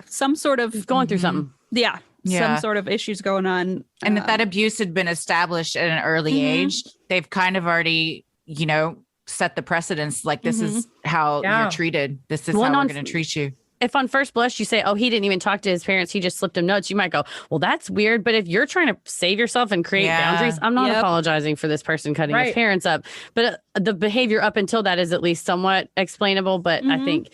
some sort of He's going through something. Yeah. Yeah. Some sort of issues going on. And if that abuse had been established at an early age, they've kind of already, set the precedence. Like this is how you're treated. This is how we're going to treat you. If on first blush you say, oh, he didn't even talk to his parents, he just slipped him notes, you might go, well, that's weird. But if you're trying to save yourself and create boundaries, I'm not apologizing for this person cutting his parents up. But the behavior up until that is at least somewhat explainable. But I think,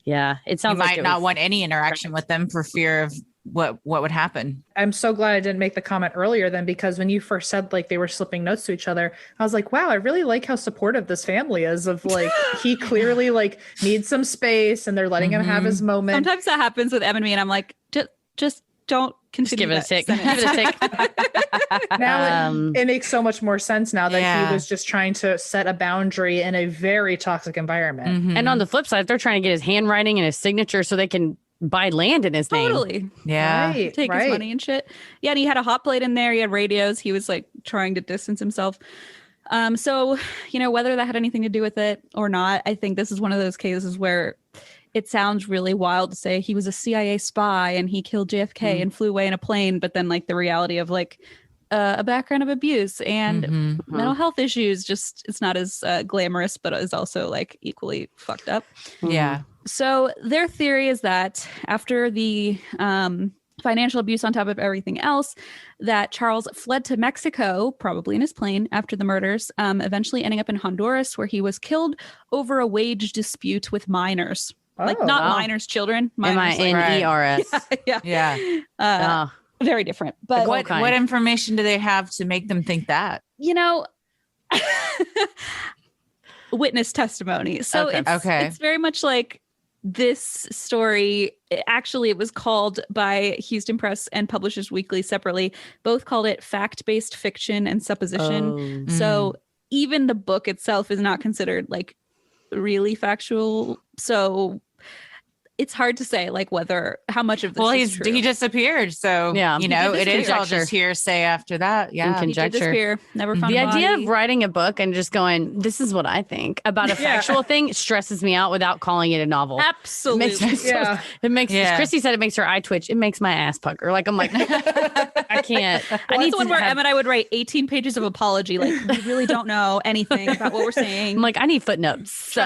it sounds You like might it not was- want any interaction with them for fear of what would happen. I'm so glad I didn't make the comment earlier then, because when you first said like they were slipping notes to each other, I was like, wow, I really like how supportive this family is of like, he clearly like needs some space and they're letting him have his moment. Sometimes that happens with Em and me, and I'm like, just don't continue. Just give it a tick. Give it a tick. Now it makes so much more sense now that Yeah. he was just trying to set a boundary in a very toxic environment. And on the flip side, they're trying to get his handwriting and his signature so they can buy land in his name. Totally. Yeah. Right, Take his money and shit. Yeah, and he had a hot plate in there. He had radios. He was like trying to distance himself. So, whether that had anything to do with it or not, I think this is one of those cases where it sounds really wild to say he was a CIA spy and he killed JFK and flew away in a plane, but then like the reality of like a background of abuse and mental health issues, just it's not as glamorous, but is also like equally fucked up. Yeah. So their theory is that after the financial abuse on top of everything else, that Charles fled to Mexico, probably in his plane after the murders, eventually ending up in Honduras, where he was killed over a wage dispute with minors. Like Oh, not wow. minors, children. Minors, like- MINERS. yeah. Yeah. Very different. But What information do they have to make them think that? witness testimony. So Okay. it's very much like this story. Actually, it was called by Houston Press and Publishers Weekly separately. Both called it fact-based fiction and supposition. So even the book itself is not considered like really factual. So it's hard to say like how much of this is true. He disappeared. So, Yeah. it is all Conjecture. just hearsay after that. Yeah. And He did conjecture. disappear. Never found The a idea body. of writing a book and just going, this is what I think about a factual thing stresses me out without calling it a novel. Absolutely. It makes me Yeah. it makes Yeah. Christy said it makes her eye twitch. It makes my ass pucker. Like I'm like, I can't. I That's need the one to where have- Em and I would write 18 pages of apology. Like, we really don't know anything about what we're saying. I'm like, I need footnotes. So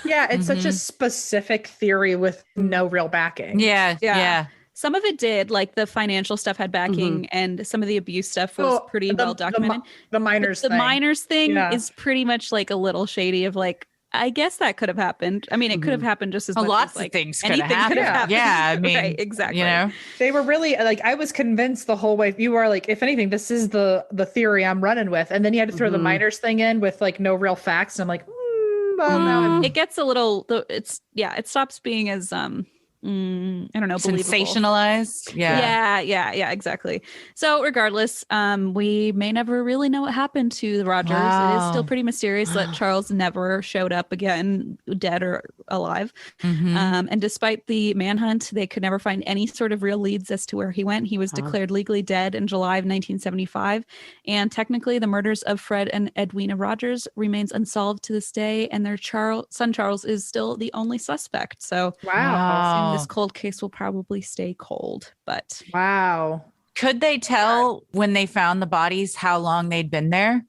Yeah, it's such a specific theory with no real backing. Yeah. Yeah. Some of it did, like the financial stuff had backing, and some of the abuse stuff was pretty well documented. The minors The thing. minors thing Yeah. is pretty much like a little shady of like, I guess that could have happened. I mean, it could have happened just as much Lots as like of things could have anything happened. could have happened. Yeah. I mean, right, exactly. They were really like, I was convinced the whole way. You are like, if anything, this is the theory I'm running with. And then you had to throw the minors thing in with like no real facts. And I'm like, well, now I'm It gets a little, it stops being as, I don't know, believable. sensationalized. Yeah. Yeah, exactly. So regardless, we may never really know what happened to the Rogers. It is Wow. still pretty mysterious that Charles never showed up again, dead or alive. And despite the manhunt, they could never find any sort of real leads as to where he went. He was declared legally dead in July of 1975. And technically, the murders of Fred and Edwina Rogers remains unsolved to this day. And their son Charles is still the only suspect. So wow. this cold case will probably stay cold, but Wow. Could they tell when they found the bodies how long they'd been there?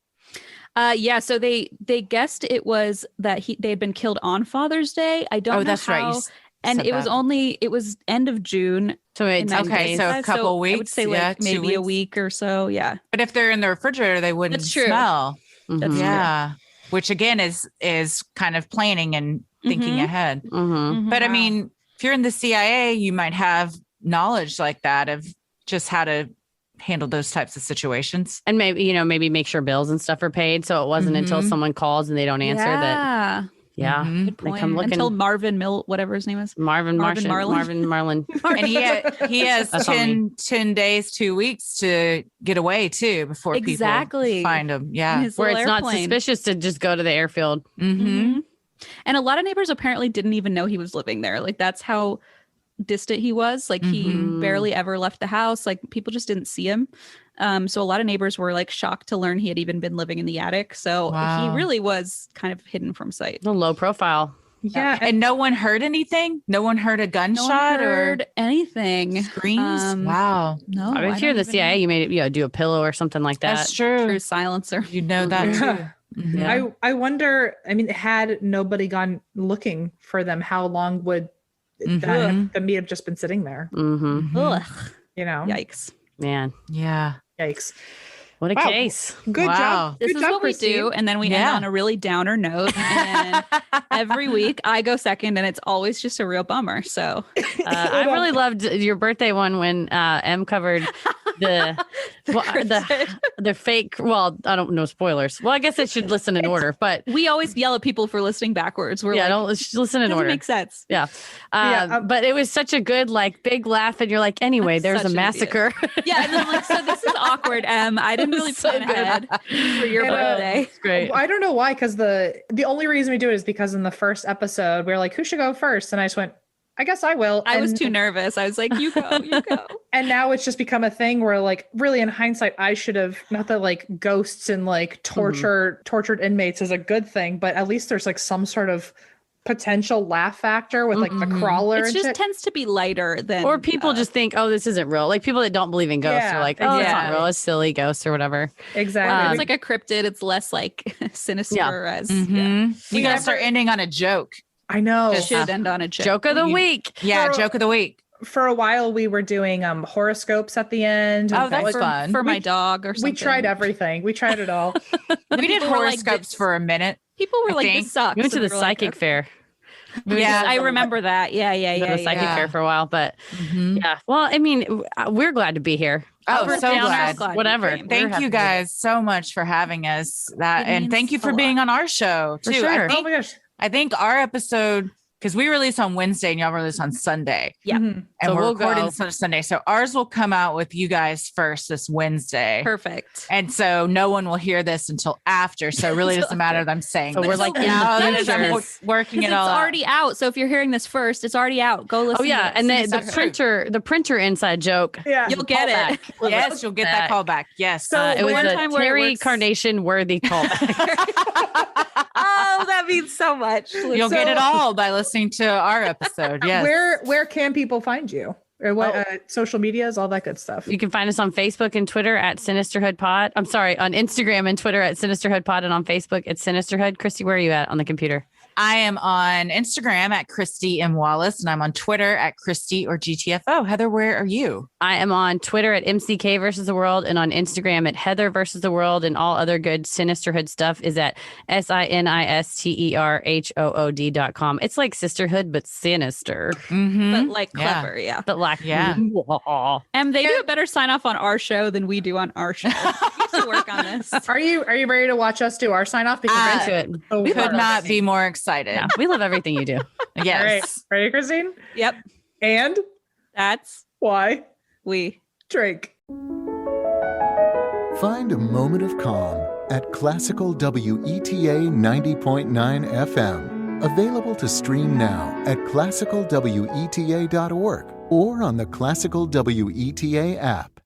so they guessed it was that they had been killed on Father's Day. I don't know that's right. how. You And said it was that. it was end of June. So it's in Okay, so a 1995, couple I would weeks, say yeah, like 2 maybe a weeks. week or so. Yeah, But if they're in the refrigerator, they wouldn't That's true. smell. that's Yeah. Which again is kind of planning and thinking ahead. true. But I mean, if you're in the CIA, you might have knowledge like that of just how to handle those types of situations. And maybe make sure bills and stuff are paid. So it wasn't until someone calls and they don't answer that. Yeah. Mhm. Good point. come looking. Until Marvin whatever his name is. Marvin Marvin Marlin. And he has That's on 10 days, 2 weeks to get away too before Exactly. people find him. In Yeah. his Where little it's not airplane. suspicious to just go to the airfield. Mm-hmm. Mhm. And a lot of neighbors apparently didn't even know he was living there. Like that's how distant he was. Like he Mhm. barely ever left the house. Like people just didn't see him. So a lot of neighbors were like shocked to learn he had even been living in the attic. So he Wow. really was kind of hidden from sight. A low profile. Yeah. And no one heard anything? No one heard a No gunshot one heard anything. or screams? Um, Wow. No, I mean, if you're the CIA, you made it, do a pillow or something like that. That's true. True silencer. You know that Yeah. too. Mhm. Yeah. I wonder, I mean, had nobody gone looking for them, how long would Mhm. the meat have just been sitting there? Mm-hmm. Ugh. You know? Yikes. Man, Yeah. Yikes. what a Wow. case. Good Wow. job. This Good is job, what we Christine. do. And then we end Yeah. on a really downer note. And every week I go second, and it's always just a real bummer. So I really loved your birthday one when M covered the the fake. Well, I don't know spoilers. Well, I guess I should listen in order, but we always yell at people for listening backwards. We're yeah, like, don't listen in doesn't order. make sense. Yeah. Yeah, But it was such a good, like, big laugh. And you're like, anyway, I'm there's such a an idiot. massacre. Yeah. And then I'm like, so this is awkward. I didn't really So plan good. ahead for your And, birthday. It's great. I don't know why, because the only reason we do it is because in the first episode we were like, who should go first? And I just went, I guess I will. I was And- too nervous. I was like, you go, you go. And now it's just become a thing where, like, really in hindsight, I should have, not that like ghosts and like tortured inmates is a good thing, but at least there's like some sort of potential laugh factor with like the crawler It and just shit. tends to be lighter than. Or people just think, oh, this isn't real. Like people that don't believe in ghosts Yeah, are like, oh, it's not exactly. real. It's silly ghosts or whatever. Exactly. it's like a cryptid. It's less like sinister Yeah. as Mhm. You We gotta never- start ending on a joke. I know. Just- should end on a joke. Joke of the You- week. Yeah, For- joke of the week. For a while we were doing horoscopes at the end. Oh, and that's like, fun. for my dog or something. we tried everything. We tried it all. We did people were like, horoscopes this- for a minute. People were I like, think. this sucks. We went to And the we were like, psychic okay. fair. Yeah. I remember that. Yeah. The psychic yeah. fair for a while, but Mhm. yeah. Well, I mean, we're glad to be here. Oh, Up or so down, glad. glad you Whatever. came. We're Thank happy you to be here. guys so much for having us. That It and means thank you a for being lot. on our show too. For sure. I Oh think my gosh. I think our episode, because we release on Wednesday and y'all release on Sunday. Yeah. Mhm. And So we're we'll recording go. this on Sunday. So ours will come out with you guys first this Wednesday. Perfect. And so no one will hear this until after. So it really doesn't matter that I'm saying So this. we're like in Yeah, the that is- I'm future. working Because it it's all out. already out. So if you're hearing this first, it's already out. Go listen. Oh yeah, to and this. the printer inside joke. Yeah. You'll get it. Yes, you'll get that call back. Yes. So It was one a time where it Terry works- Carnation worthy callback. Oh, that means so much. You'll get it all by listening to our episode. Yes. Where can people find you? Or what social medias, all that good stuff. You can find us on Facebook and Twitter at Sinisterhood Pod. I'm sorry, on Instagram and Twitter at Sinisterhood Pod, and on Facebook at Sinisterhood. Christy, where are you at on the computer? I am on Instagram at Christy M. Wallace, and I'm on Twitter at Christy or GTFO. Heather, where are you? I am on Twitter at MCK versus the world and on Instagram at Heather versus the world, and all other good Sinisterhood stuff is at SINISTERHOOD.com. It's like sisterhood, but sinister. Mm-hmm. But like Yeah. clever, yeah. But like, Yeah. And they do a better sign off on our show than we do on our show. We have to work on this. Are you ready to watch us do our sign off? Into it. we Could not be more excited. Yeah, we love everything you do. Yes. All right. Ready, Christine? Yep. And That's why we. drink? Find a moment of calm at Classical WETA 90.9 FM. Available to stream now at classicalweta.org or on the Classical WETA app.